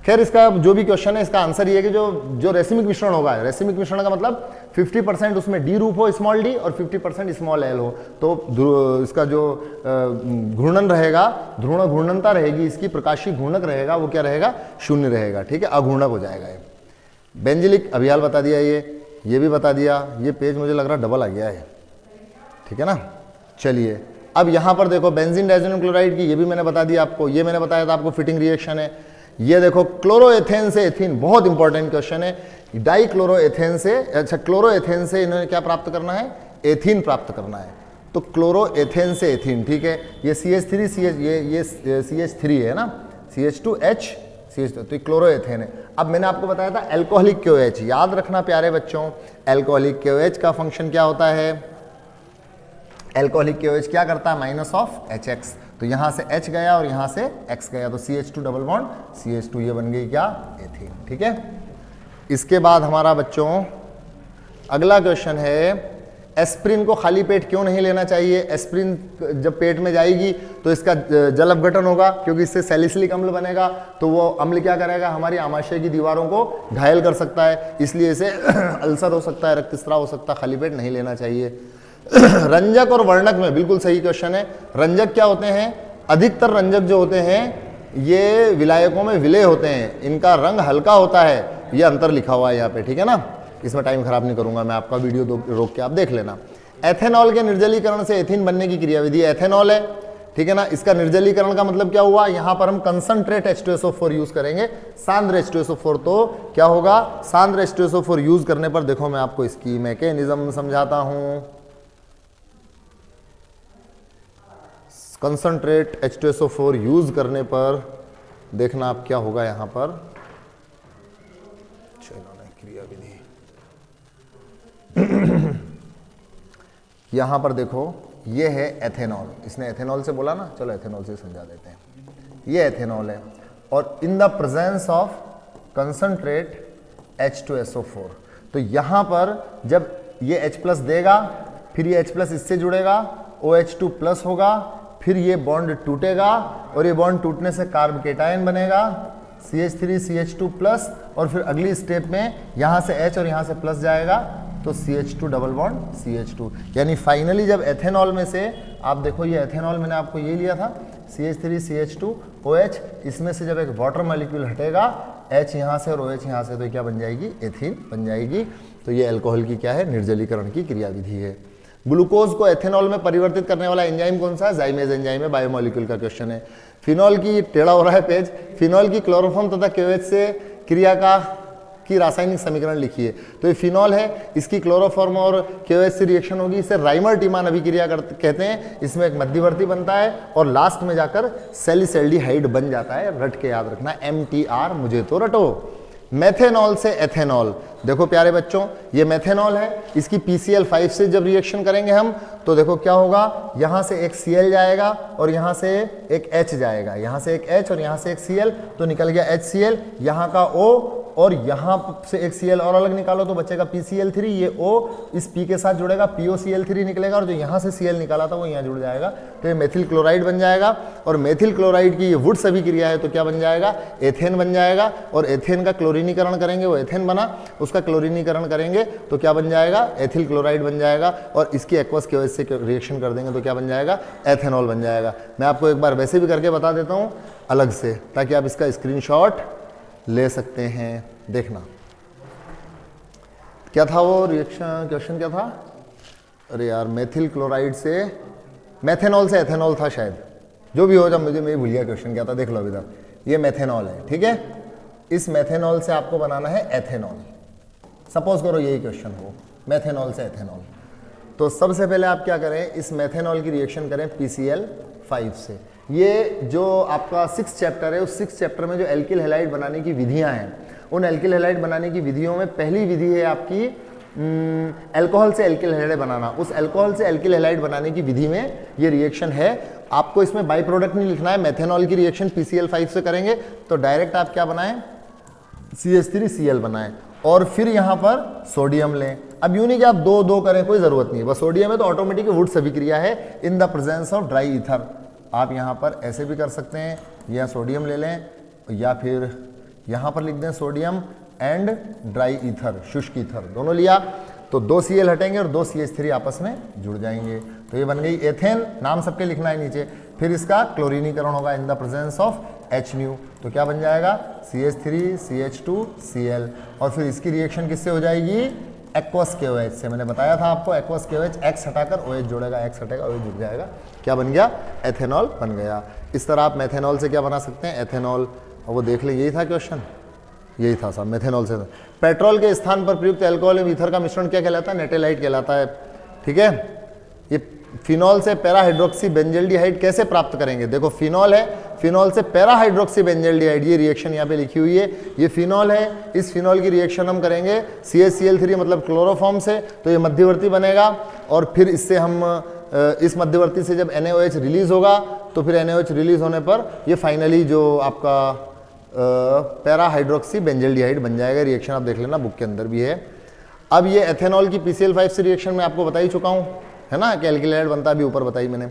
खैर इसका जो भी क्वेश्चन है, इसका आंसर ये है कि जो रेसिमिक मिश्रण होगा, रेसिमिक मिश्रण का मतलब 50% उसमें डी रूप हो, स्मॉल डी, और 50% स्मॉल एल हो, तो इसका जो घूर्णन रहेगा, ध्रुवण घूर्णनता रहेगी, इसकी प्रकाशीय घूर्णक रहेगा, वो क्या रहेगा, 0 रहेगा, ठीक है, अघूर्णक हो जाएगा। ये बेंजिलिक अभियाल बता दिया, ये भी बता दिया, ये पेज मुझे लग रहा डबल आ गया है, ठीक है ना। चलिए अब यहां पर देखो बेंजीन डाइज़ोनियम क्लोराइड की, ये भी मैंने बता दिया आपको, ये मैंने बताया था आपको फिटिंग रिएक्शन है। ये देखो क्लोरोएथेन से एथीन, बहुत इंपॉर्टेंट क्वेश्चन है, डाइक्लोरोएथेन से, अच्छा क्लोरोएथेन से इन्होंने क्या प्राप्त करना है, एथीन प्राप्त करना है, तो क्लोरोएथेन से एथीन, ठीक है, ये CH3 ये CH3 है ना, CH2H CH2, तो ये क्लोरोएथेन है। अब मैंने आपको बताया था एल्कोहलिक KOH, याद रखना प्यारे बच्चों, एल्कोहलिक KOH का फंक्शन क्या होता है, एल्कोहलिक KOH क्या करता है, -HX, तो यहां से H गया और यहां से X गया, तो CH2 डबल बॉन्ड CH2, ये बन गई क्या, एथीन, ठीक है। इसके बाद हमारा बच्चों अगला क्वेश्चन है, एस्प्रिन को खाली पेट क्यों नहीं लेना चाहिए। एस्प्रिन जब पेट में जाएगी तो इसका जल अपघटन होगा, क्योंकि इससे सैलिसिलिक अम्ल बनेगा, तो वो अम्ल क्या करेगा, हमारी आमाशय की दीवारों को घायल कर सकता है, इसलिए इसे अल्सर हो सकता है, रक्तस्राव हो सकता है, खाली पेट नहीं लेना चाहिए। रंजक और वर्णक में बिल्कुल सही क्वेश्चन है। रंजक क्या होते हैं, अधिकतर रंजक जो होते हैं ये विलायकों में विलय होते हैं, इनका रंग हल्का होता है, ये अंतर लिखा हुआ है यहाँ पे, ठीक है ना। इसमें टाइम खराब नहीं करूंगा मैं, आपका वीडियो रोक के आप देख लेना। एथेनॉल के निर्जलीकरण से एथीन बनने की क्रियाविधि एथेनॉल है, ठीक है ना। इसका निर्जलीकरण का मतलब क्या हुआ, यहां पर हम कंसंट्रेट H2SO4 यूज करेंगे, सांद्र H2SO4। तो क्या होगा, सांद्र H2SO4 यूज करने पर देखो मैं आपको इसकी मैकेनिज्म समझाता हूं। कंसंट्रेट H2SO4 यूज करने पर देखना आप क्या होगा यहां पर, क्रियाविधि यहां पर देखो, ये है एथेनॉल, इसने एथेनॉल से बोला ना, चलो एथेनॉल से समझा देते हैं। ये एथेनॉल है और in the presence of concentrate H2SO4, तो यहां पर जब ये H+ देगा, फिर ये H+ इससे जुड़ेगा, OH2+ होगा, फिर ये बॉन्ड टूटेगा और ये बॉन्ड टूटने से कार्ब केटायन बनेगा CH3 CH2+, और फिर अगली स्टेप में यहां से H और यहां से प्लस जाएगा तो CH2 डबल बॉन्ड CH2, यानी फाइनली जब एथेनॉल में से आप देखो, ये एथेनॉल मैंने आपको ये लिया था CH3 CH2 OH, इसमें से जब एक वाटर मॉलिक्यूल हटेगा H यहाँ से और OH यहाँ से, तो क्या बन जाएगी, एथीन बन जाएगी। तो ये अल्कोहल की क्या है, निर्जलीकरण की क्रियाविधि है। ग्लूकोज को एथेनॉल में परिवर्तित करने वाला एंजाइम कौन सा है, जाइमेज एंजाइम है, बायोमोलिक्यूल का क्वेश्चन है। फिनॉल की, टेढ़ा हो रहा है पेज, फिनॉल की क्लोरोफॉर्म तथा KOH से क्रिया की रासायनिक समीकरण लिखिए। तो ये फिनॉल है, इसकी क्लोरोफॉर्म और KOH से रिएक्शन होगी, इसे राइमर टीमान अभिक्रिया कहते हैं। इसमें एक मध्यवर्ती बनता है और लास्ट में जाकर सैलिसैल्डिहाइड बन जाता है, रट के याद रखना, MTR, मुझे तो रटो। मेथेनॉल से एथेनॉल, देखो प्यारे बच्चों, ये मेथेनॉल है, इसकी PCl5 से जब रिएक्शन करेंगे हम, तो देखो क्या होगा, यहां से एक Cl जाएगा और यहां से एक H जाएगा, यहां से एक H और यहां से एक Cl, तो निकल गया HCl, यहां का O और यहां से एक Cl और अलग निकालो तो बचेगा PCl3, ये O इस P के साथ जुड़ेगा, POCl3 निकलेगा, और जो यहां से Cl निकाला था वो यहां जुड़ जाएगा, तो ये मेथिल क्लोराइड बन जाएगा। और मेथिल क्लोराइड की ये वुड्स अभिक्रिया है, तो क्या बन जाएगा, एथेन बन जाएगा। और एथेन का क्लोरीनीकरण करेंगे, वो एथेन बना, उसका क्लोरीनीकरण करेंगे तो क्या बन जाएगा, एथिल क्लोराइड बन जाएगा। और इसकी एक्वस KOH से रिएक्शन कर देंगे तो क्या बन जाएगा, एथेनॉल बन जाएगा। मैं आपको एक बार वैसे भी करके बता देता हूँ अलग से, ताकि आप इसका स्क्रीनशॉट ले सकते हैं, देखना क्या था वो रिएक्शन, क्वेश्चन क्या था, अरे यार, मेथिल क्लोराइड से मेथेनॉल से एथेनॉल था शायद, जो भी हो, जब मुझे मैं भूल गया क्वेश्चन क्या था, देख लो अभी तक। ये मेथेनॉल है, ठीक है, इस मेथेनॉल से आपको बनाना है एथेनॉल, सपोज करो यही क्वेश्चन हो, मेथेनॉल से एथेनॉल। तो सबसे पहले आप क्या करें, इस मेथेनॉल की रिएक्शन करें PCl5 से। ये जो आपका 6th चैप्टर है, उस 6th चैप्टर में जो एल्किल हैलाइड बनाने की विधियां हैं, उन एल्किल हैलाइड बनाने की विधियों में पहली विधि है आपकी अल्कोहल से एल्किल हैलाइड बनाना। उस अल्कोहल से एल्किल हैलाइड बनाने की विधि में ये रिएक्शन है। आपको इसमें बाई प्रोडक्ट नहीं लिखना है, मेथेनॉल की रिएक्शन PCl5 से करेंगे तो डायरेक्ट आप क्या बनाएं, CH3Cl बनाएं और फिर यहां पर सोडियम लें। अब यूं नहीं कि आप दो दो करें, कोई जरूरत नहीं है, बस सोडियम है तो ऑटोमेटिक वुड्स अभिक्रिया है in the presence of dry ether. आप यहां पर ऐसे भी कर सकते हैं, या सोडियम ले लें या फिर यहां पर लिख दें सोडियम एंड ड्राई ईथर, शुष्क ईथर, दोनों लिया तो 2 Cl हटेंगे और 2 CH3 आपस में जुड़ जाएंगे, तो ये बन गई एथेन। नाम सबके लिखना है नीचे। फिर इसका क्लोरीनीकरण होगा in the presence of H-, तो क्या बन जाएगा, CH3 CH2 Cl। और फिर इसकी रिएक्शन किससे हो जाएगी, एक्वस KOH से। मैंने बताया था आपको, एक्वस KOH, X हटाकर OH जोड़ेगा, X हटेगा OH जुड़ जाएगा, क्या बन गया, एथेनॉल बन गया। इस तरह आप मेथेनॉल से क्या बना सकते हैं, एथेनॉल। और वो देख ले, यही था क्वेश्चन, यही था साहब, मेथेनॉल से। पेट्रोल के स्थान पर प्रयुक्त अल्कोहल एवं ईथर का मिश्रण क्या कहलाता है, नेटेलाइट कहलाता है, ठीक है। ये फिनॉल से पैराहाइड्रोक्सी बेंजल्डिहाइड कैसे प्राप्त करेंगे, देखो फिनॉल है, फिनॉल से पैराहाइड्रोक्सी बेंजल्डिहाइड, ये रिएक्शन यहाँ पे लिखी हुई है, ये फिनॉल है, इस फिनॉल की रिएक्शन हम करेंगे CaCl3 मतलब क्लोरोफॉर्म से, तो ये मध्यवर्ती बनेगा। और फिर इससे हम इस मध्यवर्ती से जब NaOH रिलीज होगा तो फिर NaOH रिलीज होने पर ये फाइनली जो आपका पैराहाइड्रोक्सी बेंजल्डिहाइड बन जाएगा। रिएक्शन आप देख लेना, बुक के अंदर भी है। अब ये एथेनॉल की PCl5 से रिएक्शन में आपको बता ही चुका हूँ, है ना, कि एल्किल हैलाइड बनता है, अभी ऊपर बताई मैंने।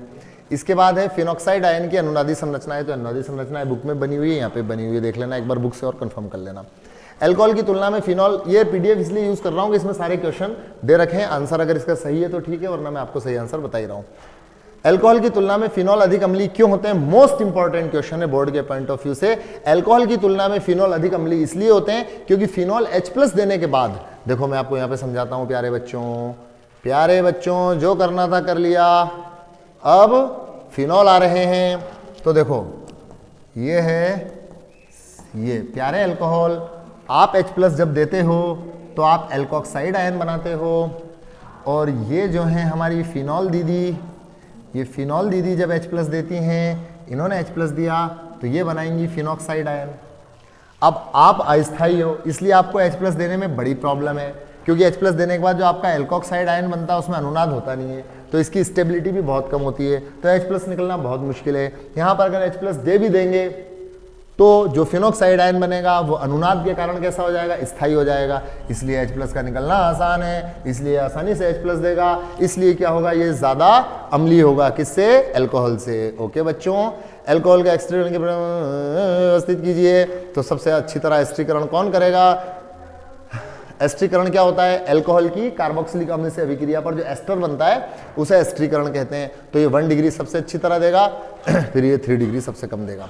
इसके बाद है फिनॉक्साइड आयन की अनुनादी संरचना है, तो अनुनादी संरचना बुक में बनी हुई है, यहाँ पे बनी हुई है, देख लेना एक बार बुक से और कंफर्म कर लेना। अल्कोहल की तुलना में फिनॉल, ये PDF इसलिए यूज कर रहा हूँ कि इसमें सारे क्वेश्चन दे रखे हैं, आंसर अगर इसका सही है तो ठीक है, वरना मैं आपको सही आंसर बता ही रहा हूँ। अल्कोहल की तुलना में फिनॉल अधिक अम्लीय क्यों होते हैं? मोस्ट इंपॉर्टेंट क्वेश्चन है बोर्ड के पॉइंट ऑफ व्यू से। अल्कोहल की तुलना में फिनॉल अधिक अम्लीय इसलिए होते हैं क्योंकि फिनॉल H+ देने के बाद, देखो मैं आपको यहां पे समझाता हूं प्यारे बच्चों, जो करना था कर लिया, अब फिनॉल आ रहे हैं। तो देखो ये है, ये प्यारे अल्कोहल, आप H+ जब देते हो तो आप एल्कोक्साइड आयन बनाते हो, और ये जो है हमारी फिनॉल दीदी, ये फिनॉल दीदी जब H+ देती हैं, इन्होंने H+ दिया तो ये बनाएंगी फिनॉक्साइड आयन। अब आप अस्थायी हो इसलिए आपको H+ देने में बड़ी प्रॉब्लम है, क्योंकि H+ देने के बाद जो आपका एल्कोक्साइड आयन बनता है उसमें अनुनाद होता नहीं है, तो इसकी स्टेबिलिटी भी बहुत कम होती है, तो H+ निकलना बहुत मुश्किल है। यहाँ पर अगर H+ दे भी देंगे तो जो फिनॉक्साइड आयन बनेगा वो अनुनाद के कारण कैसा हो जाएगा? स्थायी हो जाएगा। इसलिए H+ का निकलना आसान है, इसलिए आसानी से H+ देगा, इसलिए क्या होगा? ये ज़्यादा अम्लीय होगा। किससे? अल्कोहल से। ओके बच्चों, अल्कोहल का एक्सट्रीकरण के व्यवस्थित कीजिए। तो सबसे अच्छी तरह एस्टरीकरण कौन करेगा? एस्टरीकरण क्या होता है? अल्कोहल की कार्बोक्सिलिक अम्ल से अभिक्रिया पर जो एस्टर बनता है उसे एस्टरीकरण कहते हैं। तो ये 1 डिग्री सबसे अच्छी तरह देगा, फिर ये 3 डिग्री सबसे कम देगा।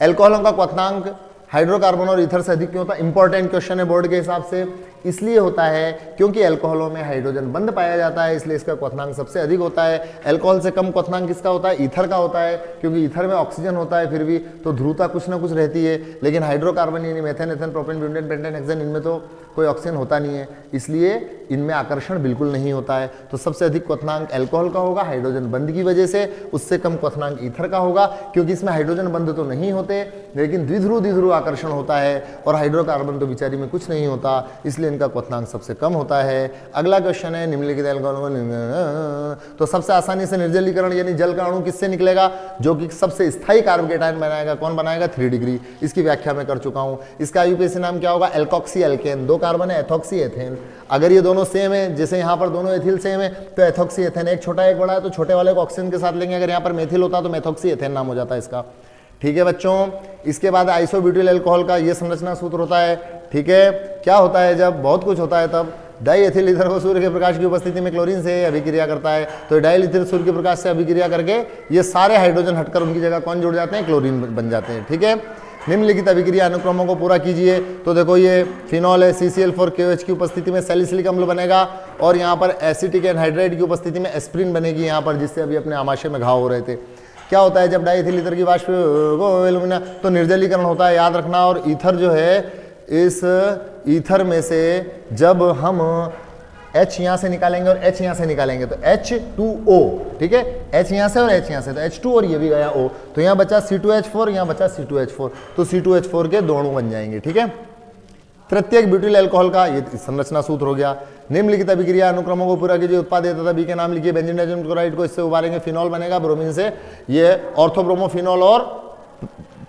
अल्कोहलों का क्वथनांक हाइड्रोकार्बन और ईथर से अधिक क्यों होता है? इंपॉर्टेंट क्वेश्चन है बोर्ड के हिसाब से। इसलिए होता है क्योंकि अल्कोहलों में हाइड्रोजन बंद पाया जाता है, इसलिए इसका क्वथनांक सबसे अधिक होता है। अल्कोहल से कम क्वथनांक किसका होता है? ईथर का होता है, क्योंकि ईथर में ऑक्सीजन होता है फिर भी, तो ध्रुवता कुछ ना कुछ रहती है। लेकिन हाइड्रोकार्बन यानी methane, ethane, propane, butane, pentane, hexane, इनमें तो कोई ऑक्सीजन होता नहीं है, इसलिए इनमें आकर्षण बिल्कुल नहीं होता है। तो सबसे अधिक क्वथनांक अल्कोहल का होगा हाइड्रोजन बंद की वजह से, उससे कम क्वथनांक ईथर का होगा, क्योंकि इसमें हाइड्रोजन बंद तो नहीं होते लेकिन द्विध्रुव द्विध्रुव आकर्षण होता है, और हाइड्रोकार्बन तो बिचारी में कुछ नहीं होता, इसलिए इनका क्वथनांक सबसे कम होता है। अगला क्वेश्चन है निम्नलिखित अल्कोहल, तो सबसे आसानी से निर्जलीकरण यानी जल का अणु किससे निकलेगा? जो कि सबसे स्थायी कार्बोकेटायन बनाएगा। कौन बनाएगा? 3 डिग्री। इसकी व्याख्या मैं कर चुका हूं। इसका आईयूपीएसी नाम क्या होगा? Alkoxy alkane. 2 कार्बन है, एथोक्सी एथेन। अगर ये दोनों सेम है, जैसे यहाँ पर दोनों एथिल सेम है, तो एथोक्सी एथेन, एक छोटा एक बड़ा है तो छोटे वाले को ऑक्सीजन के साथ लेंगे। अगर यहाँ पर मेथिल होता तो मेथोक्सी एथेन नाम हो जाता है इसका। ठीक है बच्चों, इसके बाद आइसोब्यूटिल अल्कोहल का ये संरचना सूत्र होता है। ठीक है, क्या होता है? जब बहुत कुछ होता है तब डाई एथिल ईथर को सूर्य के प्रकाश की उपस्थिति में क्लोरीन से अभिक्रिया करता है, तो डाइल ईथर सूर्य के प्रकाश से अभिक्रिया करके ये सारे हाइड्रोजन हटकर उनकी जगह कौन जुड़ जाते हैं? क्लोरीन बन जाते हैं। ठीक है, निम्नलिखित अभिक्रिया अनुक्रमों को पूरा कीजिए। तो देखो ये फिनॉल है, CCl4KOH की उपस्थिति में सैलिसिलिक अम्ल बनेगा, और यहाँ पर एसिटिक एनहाइड्राइड की उपस्थिति में एस्प्रिन बनेगी यहाँ पर, जिससे अभी अपने आमाशय में घाव हो रहे थे। क्या होता है जब डाइथिल ईथर की वाष्प एल्यूमिना, तो निर्जलीकरण होता है, याद रखना। और ईथर जो है, इस ईथर में से जब हम H यहाँ से निकालेंगे और H यहाँ से निकालेंगे तो H2O, ठीक है, H यहाँ से और H यहाँ से, तो H2 और ये भी गया O, तो यहाँ बचा C2H4, यहाँ बचा C2H4, तो C2H4 के 2 अणु बन जाएंगे। ठीक है, प्रत्येक ब्यूटिल अल्कोहल का ये संरचना सूत्र हो गया। निम्नलिखित अभिक्रिया अनुक्रमों को पूरा कीजिए। उत्पाद ए तथा बी के नाम लिखिए। बेंजीन डाइज़ोनियम क्लोराइड को इससे उबालेंगे, फिनॉल बनेगा ब्रोमीन से, ये ऑर्थोब्रोमोफिनॉल और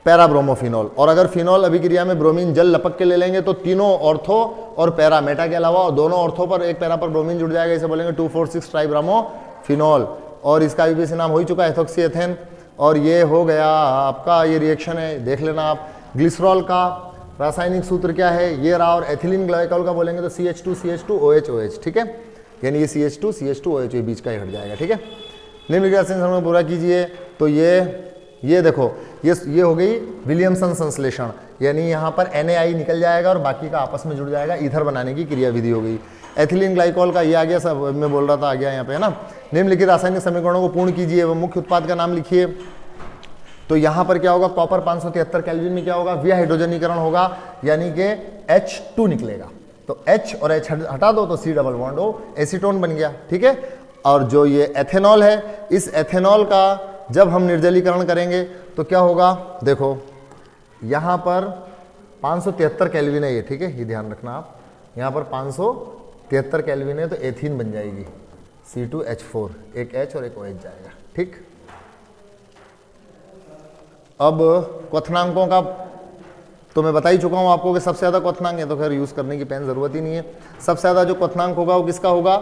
पैराब्रोमोफिनॉल। और अगर फिनॉल अभिक्रिया में ब्रोमीन जल लपक के ले लेंगे तो तीनों ऑर्थो और पैरा, मेटा के अलावा और दोनों ऑर्थो पर एक पैरा पर ब्रोमीन जुड़ जाएगा, इसे बोलेंगे 2,4,6 ट्राइब्रोमोफिनॉल। और इसका आईयूपीएसी नाम हो ही चुका है, एथोक्सी एथेन। और ये हो गया आपका, ये रिएक्शन है, देख लेना आप। ग्लिसरॉल का रासायनिक सूत्र क्या है? ये रहा। और एथिलीन ग्लाइकॉल का बोलेंगे तो CH2CH2OH, ठीक है, यानी ये CH2CH2OH बीच का ही हट जाएगा। ठीक है, निम्नलिखित संरचना पूरा कीजिए। तो ये देखो, ये हो गई विलियमसन संश्लेषण, यानी यहाँ पर NaI निकल जाएगा और बाकी का आपस में जुड़ जाएगा, ईथर बनाने की क्रिया विधि हो गई। एथिलीन ग्लाइकॉल का ये आ गया, सब मैं बोल रहा था आ गया यहाँ पे, है ना। निम्नलिखित रासायनिक समीकरणों को पूर्ण कीजिए व मुख्य उत्पाद का नाम लिखिए। तो यहाँ पर क्या होगा? कॉपर 573 केल्विन में क्या होगा? विहाइड्रोजनीकरण होगा, यानी कि H2 निकलेगा। तो H और H हटा दो तो C double bond O, acetone बन गया। ठीक है, और जो ये एथेनॉल है, इस एथेनॉल का जब हम निर्जलीकरण करेंगे तो क्या होगा? देखो यहाँ पर 573 केल्विन है ये, ठीक है, ये ध्यान रखना आप। यहाँ पर 573 केल्विन है तो एथीन बन जाएगी, C2H4, एक H और एक OH जाएगा। ठीक, अब क्वथनांकों का तो मैं बता ही चुका हूँ आपको कि सबसे ज़्यादा क्वथनांक है, तो खैर यूज़ करने की पेन ज़रूरत ही नहीं है। सबसे ज़्यादा जो क्वथनांक होगा वो किसका होगा?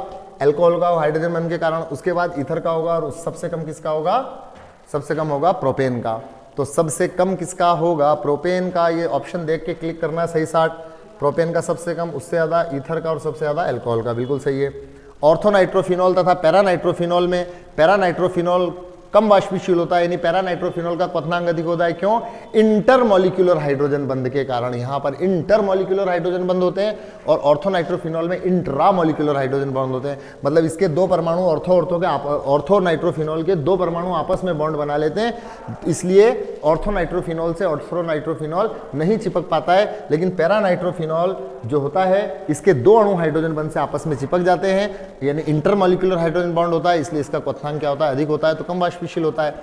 अल्कोहल का, हाइड्रोजन बंधन के कारण। उसके बाद ईथर का होगा, और सबसे कम किसका होगा? सबसे कम होगा प्रोपेन का। तो सबसे कम किसका होगा? प्रोपेन का। ये ऑप्शन देख के क्लिक करना है, सही 60। प्रोपेन का सबसे कम, उससे ज़्यादा ईथर का, और सबसे ज़्यादा अल्कोहल का, बिल्कुल सही है। ऑर्थोनाइट्रोफिनॉल तथा पैरानाइट्रोफिनॉल में पैरानाइट्रोफिनॉल कम वाष्पशील होता है, यानी पैरानाइट्रोफिनॉल का क्वथनांक अधिक होता है। क्यों? इंटरमॉलिक्यूलर हाइड्रोजन बंध के कारण। यहां पर इंटरमॉलिक्यूलर हाइड्रोजन बंध होते हैं और ऑर्थोनाइट्रोफिनॉल में इंट्रामॉलिक्यूलर हाइड्रोजन बंध होते हैं। मतलब इसके दो परमाणु ऑर्थोनाइट्रोफिनॉल के दो परमाणु आपस में बॉन्ड बना लेते हैं, इसलिए ऑर्थोनाइट्रोफिनॉल से ऑर्थोनाइट्रोफिनॉल नहीं चिपक पाता है। लेकिन पैरानाइट्रोफिनॉल जो होता है, इसके दो अणु हाइड्रोजन बंध से आपस में चिपक जाते हैं, यानी इंटरमॉलिक्यूलर हाइड्रोजन बॉन्ड होता है, इसलिए इसका क्वथनांक क्या होता है? अधिक होता है, तो कम वाष्पशील होता है।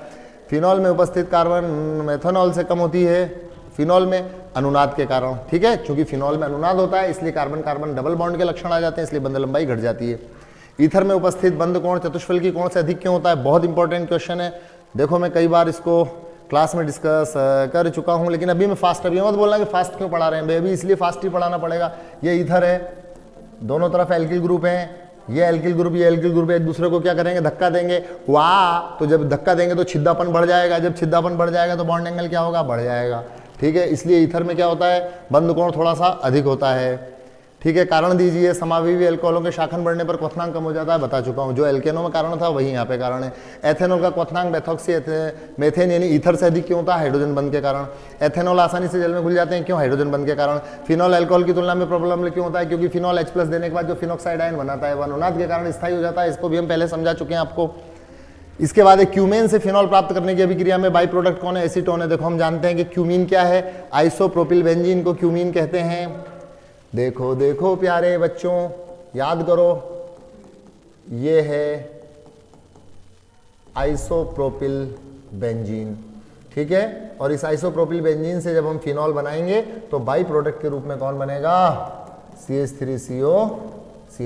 फिनॉल में उपस्थित कार्बन मेथनॉल से कम होती है, फिनॉल में अनुनाद के कारण। ठीक है, क्योंकि फिनॉल में अनुनाद होता है, इसलिए कार्बन कार्बन डबल बॉन्ड के लक्षण आ जाते हैं, इसलिए बंध लंबाई घट जाती है। ईथर में उपस्थित बंध कोण चतुष्फलकी कोण से अधिक क्यों होता है? बहुत इंपॉर्टेंट क्वेश्चन है। देखो मैं कई बार इसको क्लास में डिस्कस कर चुका हूं, लेकिन अभी मैं फास्ट, अभी मत बोलना कि फास्ट क्यों पढ़ा रहे हैं, अभी इसलिए फास्ट ही पढ़ाना पड़ेगा। ये ईथर है, दोनों तरफ एल्किल ग्रुप है, ये एल्किल ग्रुप ये एल्किल ग्रुप, एक दूसरे को क्या करेंगे? धक्का देंगे। वाह, तो जब धक्का देंगे तो छिद्दापन बढ़ जाएगा, जब छिद्दापन बढ़ जाएगा तो बॉन्ड एंगल क्या होगा? बढ़ जाएगा। ठीक है, इसलिए ईथर में क्या होता है? बंध कोण थोड़ा सा अधिक होता है। ठीक है, कारण दीजिए। समावयवी अल्कोहलों के शाखन बढ़ने पर क्वथनांक कम हो जाता है, बता चुका हूं। जो एल्केनों में कारण था वही यहाँ पे कारण है। एथेनॉल का क्वथनांक मेथॉक्सी मेथेन यानी ईथर से अधिक क्यों होता है? हाइड्रोजन बंध के कारण। एथेनॉल आसानी से जल में घुल जाते हैं, क्यों? हाइड्रोजन बंध के कारण। फिनॉल अल्कोहल की तुलना में प्रॉब्लम क्यों होता है? क्योंकि फिनॉल H+ देने के बाद जो फिनॉक्साइड आयन बनाता है वह अनुनाद के कारण स्थायी हो जाता है, इसको भी हम पहले समझा चुके हैं आपको। इसके बाद एक क्यूमेन से फिनॉल प्राप्त करने की अभिक्रिया में बाई प्रोडक्ट कौन है? एसीटोन है। देखो हम जानते हैं कि क्यूमीन क्या है, आइसोप्रोपिल बेंजीन को क्यूमीन कहते हैं। देखो देखो प्यारे बच्चों, याद करो, ये है आइसोप्रोपिल बेंजीन। ठीक है, और इस आइसोप्रोपिल बेंजीन से जब हम फिनॉल बनाएंगे तो बाई प्रोडक्ट के रूप में कौन बनेगा? CH3CO।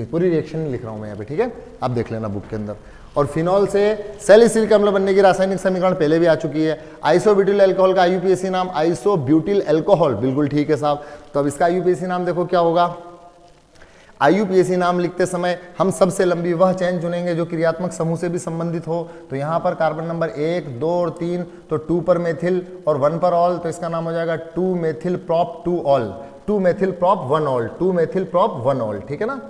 पूरी रिएक्शन लिख रहा हूं मैं यहाँ पे। ठीक है, आप देख लेना बुक के अंदर। और फिनॉल से सैलिसिलिक अम्ल बनने की रासायनिक समीकरण पहले भी आ चुकी है। आइसोब्यूटिल अल्कोहल का IUPAC नाम आइसोब्यूटिल अल्कोहल, बिल्कुल ठीक है साहब। तो अब इसका IUPAC नाम देखो क्या होगा? IUPAC नाम लिखते समय हम सबसे लंबी वह चेन चुनेंगे जो क्रियात्मक समूह से भी संबंधित हो। तो यहाँ पर कार्बन नंबर 1, 2 और 3, तो 2 पर मेथिल और 1 पर ऑल, तो इसका नाम हो जाएगा 2 methyl prop 2 all, 2 methyl prop 1 all, 2 methyl prop 1 all. ठीक है ना,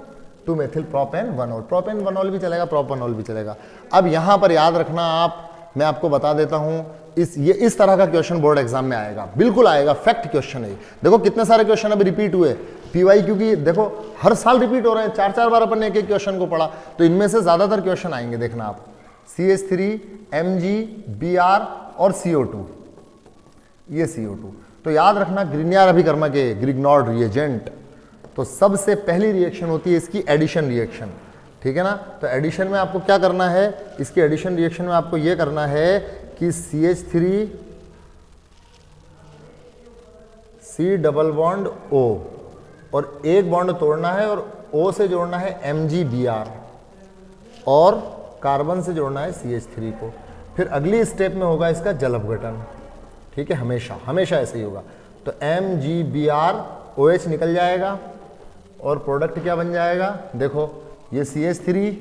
2 methyl propane 1 all, propane 1 all भी चलेगा, प्रोप 1 ऑल भी चलेगा। अब यहां पर याद रखना आप, मैं आपको बता देता हूं, ये इस तरह का क्वेश्चन बोर्ड एग्जाम में आएगा, बिल्कुल आएगा, फैक्ट क्वेश्चन है। देखो कितने सारे क्वेश्चन अभी रिपीट हुए PYQ की, देखो हर साल रिपीट हो रहे हैं, 4-4 बार अपन ने एक क्वेश्चन को पढ़ा, तो इनमें से ज्यादातर क्वेश्चन आएंगे, देखना आप। CH3, Mg, Br और CO2, ये CO2। तो याद रखना ग्रिग्नार्ड अभिकर्मक है, ग्रिग्नार्ड रिएजेंट, तो सबसे पहली रिएक्शन होती है इसकी एडिशन रिएक्शन। ठीक है ना, तो एडिशन में आपको क्या करना है? इसकी एडिशन रिएक्शन में आपको यह करना है कि CH3 C double bond O और एक बॉन्ड तोड़ना है और O से जोड़ना है MgBr और कार्बन से जोड़ना है CH3 को। फिर अगली स्टेप में होगा इसका जल अपघटन। ठीक है, हमेशा हमेशा ऐसे ही होगा। तो MgBr OH निकल जाएगा और प्रोडक्ट क्या बन जाएगा? देखो ये CH3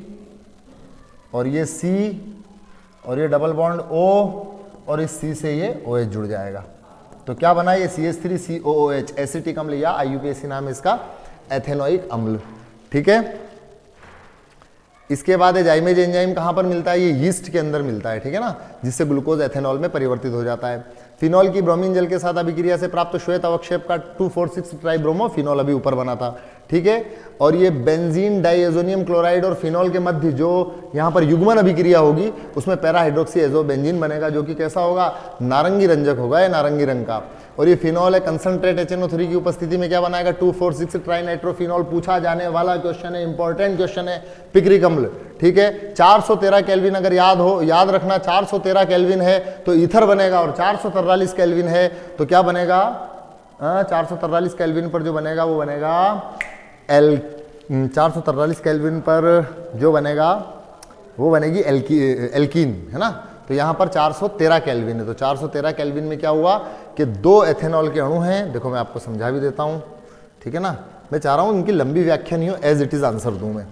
और ये C और ये डबल बॉन्ड O और इस C से ये OH जुड़ जाएगा। तो क्या बना? ये CH3COOH एसिटिक अम्ल, या IUPAC नाम है इसका, एथेनोइक अम्ल। ठीक है, इसके बाद जाइमेज एंजाइम कहां पर मिलता है? ये यीस्ट के अंदर मिलता है। ठीक है ना, जिससे ग्लूकोज एथेनॉल में परिवर्तित हो जाता है। फिनॉल की ब्रोमीन जल के साथ अभिक्रिया से प्राप्त श्वेत अवक्षेप का 2,4,6 ट्राइब्रोमो फिनॉल अभी ऊपर बना था। ठीक है, और ये बेंजीन डाइएजोनियम क्लोराइड और फिनॉल के मध्य जो यहाँ पर युग्मन अभिक्रिया होगी उसमें पैरा हाइड्रोक्सी एजो बेंजीन बनेगा, जो कि कैसा होगा? नारंगी रंजक होगा, ये नारंगी रंग का। और ये फिनॉल है, कंसंट्रेट HNO3 की उपस्थिति में क्या बनाएगा? 2,4,6 ट्राइनाइट्रोफिनॉल। पूछा जाने वाला क्वेश्चन है, इंपॉर्टेंट क्वेश्चन है, पिक्रिक अम्ल। ठीक है, 413 केल्विन अगर याद रखना, 413 केल्विन है तो ईथर बनेगा, और 443 केल्विन है तो क्या बनेगा? 443 केल्विन पर जो बनेगा वो बनेगा 443 केल्विन पर जो बनेगा वो बनेगी एल्कीन, है ना। तो यहाँ पर 413 केल्विन है, तो 413 केल्विन में क्या हुआ कि 2 एथेनॉल के अणु हैं। देखो मैं आपको समझा भी देता हूँ, ठीक है ना। मैं चाह रहा हूँ इनकी लंबी व्याख्या नहीं हो, एज इट इज आंसर दूँ मैं,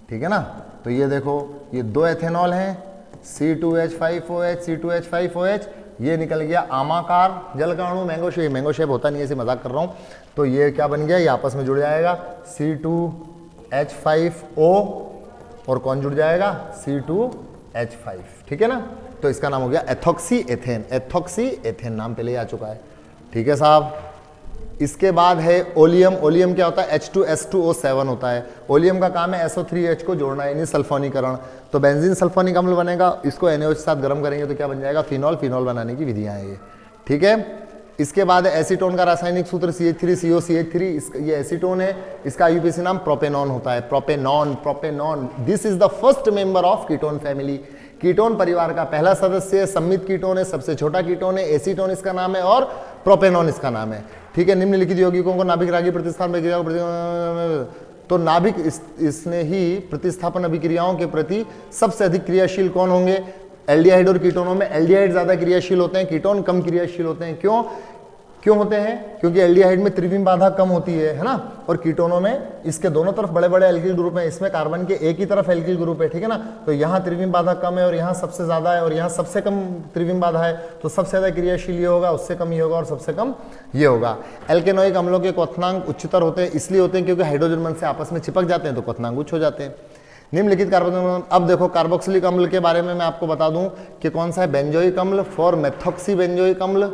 ठीक है ना। तो ये देखो, ये 2 एथेनॉल हैं, C2H5OH C2H5OH, ये निकल गया आमाकार जल का अणु, मैंगो शेप होता नहीं है, इसे मजाक कर रहा हूँ। तो ये क्या बन गया, ये आपस में जुड़ जाएगा, C2H5O और कौन जुड़ जाएगा, C2H5, ठीक है ना। तो इसका नाम हो गया एथॉक्सी एथेन, एथॉक्सी एथेन नाम पहले ही आ चुका है, ठीक है साहब। इसके बाद है ओलियम। ओलियम क्या होता है, H2S2O7 होता है। ओलियम का काम है SO3H को जोड़ना, यानी सल्फोनीकरण। तो बेंजीन सल्फोनिक अम्ल बनेगा, इसको NaOH के साथ गर्म करेंगे तो क्या बन जाएगा, फिनॉल। फिनॉल बनाने की विधियां हैं ये, ठीक है। इसके बाद एसीटोन का रासायनिक सूत्र CH3COCH3, ये एसीटोन है, इसका IUPAC नाम प्रोपेनॉन होता है, propanone, propanone. This is the first member of ketone family. Ketone परिवार का पहला सदस्य सम्मित कीटोन है, सबसे छोटा कीटोन है, एसीटोन इसका नाम है और प्रोपेनॉन इसका नाम है, ठीक है। निम्नलिखित यौगिकों को नाभिक रागी प्रतिस्थापन अभिक्रियाओं तो नाभिक इसने ही प्रतिस्थापन अभिक्रियाओं के प्रति सबसे अधिक क्रियाशील कौन होंगे, एल्डिहाइड और कीटोनों में एल्डिहाइड ज्यादा क्रियाशील होते हैं, कीटोन कम क्रियाशील होते हैं। क्यों होते हैं, क्योंकि एल्डिहाइड में त्रिविम बाधा कम होती है ना, और कीटोनों में इसके दोनों तरफ बड़े बड़े एल्किल ग्रुप हैं, इसमें कार्बन के एक ही तरफ एल्किल ग्रुप है, ठीक है ना। तो यहाँ त्रिविम बाधा कम है और यहाँ सबसे ज्यादा है और यहाँ सबसे कम त्रिविम बाधा है, तो सबसे ज्यादा क्रियाशील ये होगा, उससे कम ये होगा और सबसे कम ये होगा। एल्केनोइक अम्लों के क्वथनांक उच्चतर होते हैं, इसलिए होते हैं क्योंकि हाइड्रोजन बंध से आपस में चिपक जाते हैं तो क्वथनांक उच्च हो जाते हैं। निम्नलिखित कार्बन, अब देखो कार्बोक्सिलिक अम्ल के बारे में मैं आपको बता दूं कि कौन सा है, बेंजोइक अम्ल, फॉर मेथॉक्सी बेंजोइक अम्ल,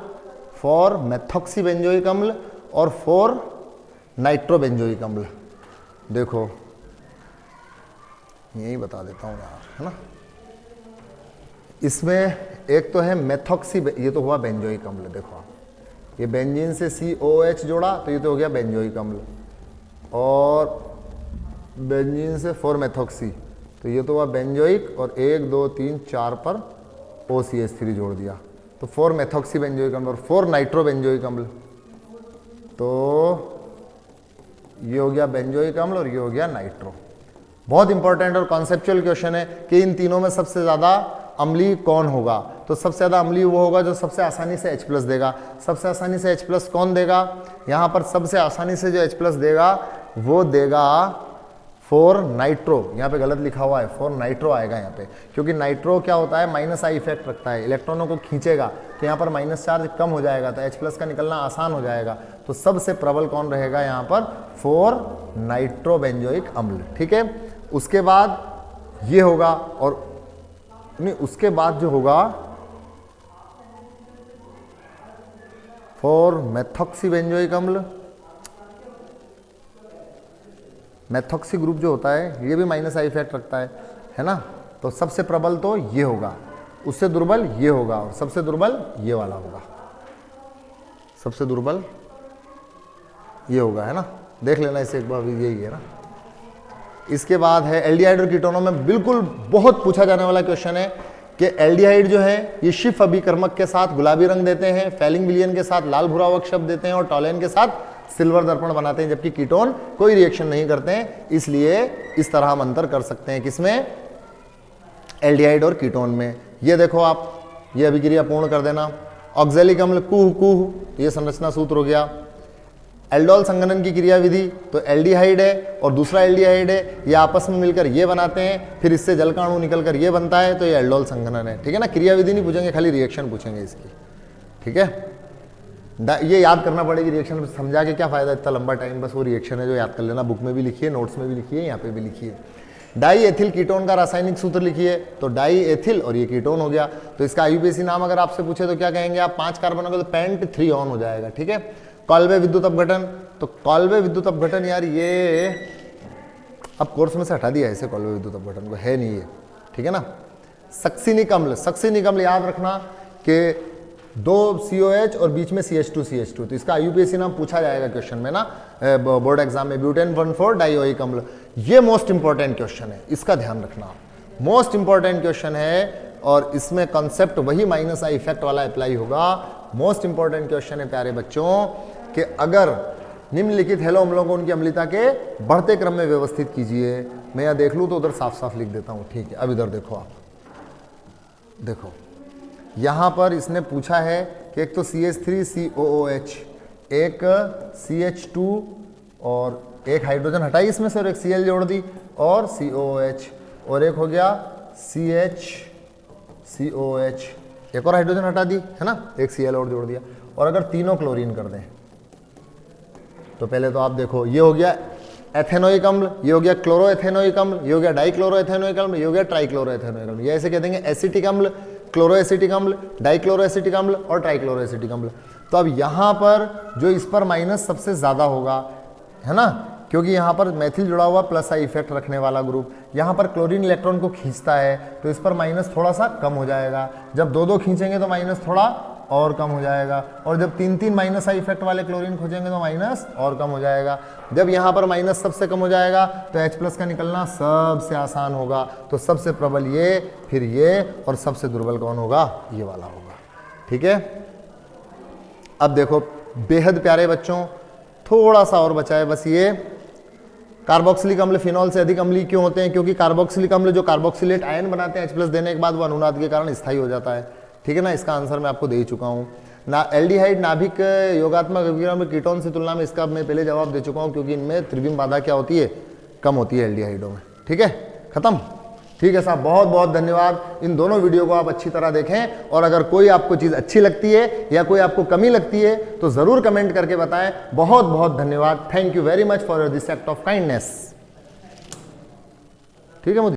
फॉर मेथॉक्सी बेंजोइक अम्ल और फॉर नाइट्रो बेंजोइक अम्ल। देखो यही बता देता हूं यार, है ना। इसमें एक तो है मेथॉक्सी, ये तो हुआ बेंजोइक अम्ल, देखो आप ये बेंजीन से COH जोड़ा तो ये तो हो गया बेंजोइक अम्ल, और बेंजीन से 4 मेथॉक्सी तो ये तो हुआ बेंजोइक, और 1 2 3 4 पर OCH3 जोड़ दिया तो 4 मेथॉक्सी बेंजोइक अम्ल और 4 नाइट्रो बेंजोइक अम्ल। तो ये हो गया बेंजोइक अम्ल और ये हो गया नाइट्रो। बहुत इंपॉर्टेंट और कॉन्सेप्चुअल क्वेश्चन है कि इन तीनों में सबसे ज्यादा अम्लीय कौन होगा, तो सबसे ज्यादा अम्लीय वो होगा जो सबसे आसानी से H+ देगा। सबसे आसानी से H+ कौन देगा, यहां पर सबसे आसानी से जो H+ देगा वो देगा 4 नाइट्रो, यहाँ पे गलत लिखा हुआ है, 4 नाइट्रो आएगा यहाँ पे, क्योंकि नाइट्रो क्या होता है, -I इफेक्ट रखता है, इलेक्ट्रॉनों को खींचेगा, तो यहाँ पर माइनस चार्ज कम हो जाएगा, तो H+ का निकलना आसान हो जाएगा। तो सबसे प्रबल कौन रहेगा यहाँ पर, 4 नाइट्रो बेंजोइक अम्ल, ठीक है। उसके बाद ये होगा, और नहीं उसके बाद जो होगा 4 मेथॉक्सी बेंजोइक अम्ल, मेथॉक्सी ग्रुप जो होता है ये भी -I इफेक्ट रखता है ना। तो सबसे प्रबल तो ये होगा, उससे दुर्बल ये होगा, और सबसे दुर्बल ये वाला होगा, सबसे दुर्बल ये होगा, है ना। देख लेना इसे एक बार, यही है ना। इसके बाद है एल्डिहाइड और कीटोनों में बिल्कुल बहुत पूछा जाने वाला क्वेश्चन है कि एल्डिहाइड जो है ये शिफ अभिकर्मक के साथ गुलाबी रंग देते हैं, फेलिंग विलियन के साथ लाल भूरावक शब्द देते हैं और टॉलेन के साथ सिल्वर दर्पण बनाते हैं, जबकि कीटोन कोई रिएक्शन नहीं करते हैं। इसलिए इस तरह हम अंतर कर सकते हैं किसमें, एल्डिहाइड और कीटोन में। ये देखो आप, ये अभिक्रिया पूर्ण कर देना। ऑक्जेलिक अम्ल कुह कुह, ये संरचना सूत्र हो गया। एल्डोल संघनन की क्रिया विधि, तो एल्डिहाइड है और दूसरा एल्डिहाइड है, ये आपस में मिलकर ये बनाते हैं, फिर इससे जल का अणु निकलकर ये बनता है, तो ये एल्डोल संघनन है, ठीक है ना। क्रिया विधि नहीं पूछेंगे, खाली रिएक्शन पूछेंगे इसकी, ठीक है। ये याद करना पड़ेगी रिएक्शन, समझा के क्या फायदा इतना लंबा टाइम, बस वो रिएक्शन है जो याद कर लेना, बुक में भी लिखिए, नोट्स में भी लिखिए, यहाँ पे भी लिखिए। डाई एथिल कीटोन का रासायनिक सूत्र लिखिए, तो डाई एथिल और ये कीटोन हो गया। तो इसका IUPAC नाम अगर आपसे पूछे तो क्या कहेंगे आप, 5 कार्बन होगा तो पेंट 3 ऑन हो जाएगा, ठीक है। कॉल्वे विद्युत अपघटन, तो कॉल्वे विद्युत अपघटन यार ये अब कोर्स में से हटा दिया इसे, कॉल्वे विद्युत अपघटन को है नहीं ये, ठीक है ना। सक्सिनिक अम्ल, सक्सिनिक अम्ल याद रखना कि 2 COH और बीच में CH2, तो इसका IUPAC नाम पूछा जाएगा क्वेश्चन में ना, बोर्ड एग्जाम में। ब्यूटेन 1,4 डाइओइक अम्ल, ये मोस्ट इंपॉर्टेंट क्वेश्चन है, इसका ध्यान रखना, मोस्ट इंपॉर्टेंट क्वेश्चन है, और इसमें कंसेप्ट वही -I इफेक्ट वाला अप्लाई होगा। मोस्ट इंपॉर्टेंट क्वेश्चन है प्यारे बच्चों कि अगर निम्नलिखित हेलो अम्लों को उनकी अम्लता के बढ़ते क्रम में व्यवस्थित कीजिए। मैं यहाँ देख लूँ तो उधर साफ साफ लिख देता हूँ, ठीक है। अब इधर देखो आप, देखो यहाँ पर इसने पूछा है कि एक तो CH3COOH, एक CH2 और एक हाइड्रोजन हटाई इसमें से और एक Cl जोड़ दी, और COOH, और एक हो गया CH एक और हाइड्रोजन हटा दी, है ना, एक Cl और जोड़ दिया। और अगर तीनों क्लोरीन कर दें तो पहले तो आप देखो ये हो गया एथेनोइक अम्ल, ये हो गया क्लोरोएथेनोइक अम्ल, ये हो गया डाइक्लोरोएथेनोइक अम्ल, ये हो गया ट्राइक्लोरोएथेनोइक अम्ल। ये ऐसे कह देंगे एसिटिक अम्ल, क्लोरोएसिटिक अम्ल, डाइक्लोरोएसिटिक अम्ल और ट्राइक्लोरोएसिटिक अम्ल। तो अब यहाँ पर जो इस पर माइनस सबसे ज़्यादा होगा, है ना, क्योंकि यहाँ पर मेथिल जुड़ा हुआ प्लस आई इफेक्ट रखने वाला ग्रुप, यहाँ पर क्लोरीन इलेक्ट्रॉन को खींचता है तो इस पर माइनस थोड़ा सा कम हो जाएगा। जब दो दो खींचेंगे तो माइनस थोड़ा और कम हो जाएगा, और जब तीन तीन माइनस आई इफेक्ट वाले क्लोरीन खोजेंगे तो माइनस और कम हो जाएगा। जब यहाँ पर माइनस सबसे कम हो जाएगा तो H प्लस का निकलना सबसे आसान होगा। तो सबसे प्रबल ये, फिर ये, और सबसे दुर्बल कौन होगा, ये वाला होगा। ठीक है, अब देखो बेहद प्यारे बच्चों, थोड़ा सा और बचा है बस ये, कार्बोक्सिलिक अम्ल फिनॉल से अधिक अम्लीय क्यों होते हैं? क्योंकि कार्बोक्सिलिक अम्ल जो कार्बोक्सिलेट आयन बनाते हैं H प्लस देने के बाद वो अनुनाद के कारण स्थायी हो जाता है। ठीक है ना, इसका आंसर मैं आपको दे ही चुका हूँ ना। एल्डिहाइड नाभिक योगात्मक अभिक्रिया में कीटोन से तुलना में इसका मैं पहले जवाब दे चुका हूँ, क्योंकि इनमें त्रिविम बाधा क्या होती है, कम होती है एल्डिहाइडों में। ठीक है, खत्म। ठीक है साहब, बहुत बहुत धन्यवाद। इन दोनों वीडियो को आप अच्छी तरह देखें, और अगर कोई आपको चीज़ अच्छी लगती है या कोई आपको कमी लगती है तो ज़रूर कमेंट करके बताएं। बहुत बहुत धन्यवाद। Thank you very much for this act of kindness. ठीक है मुझे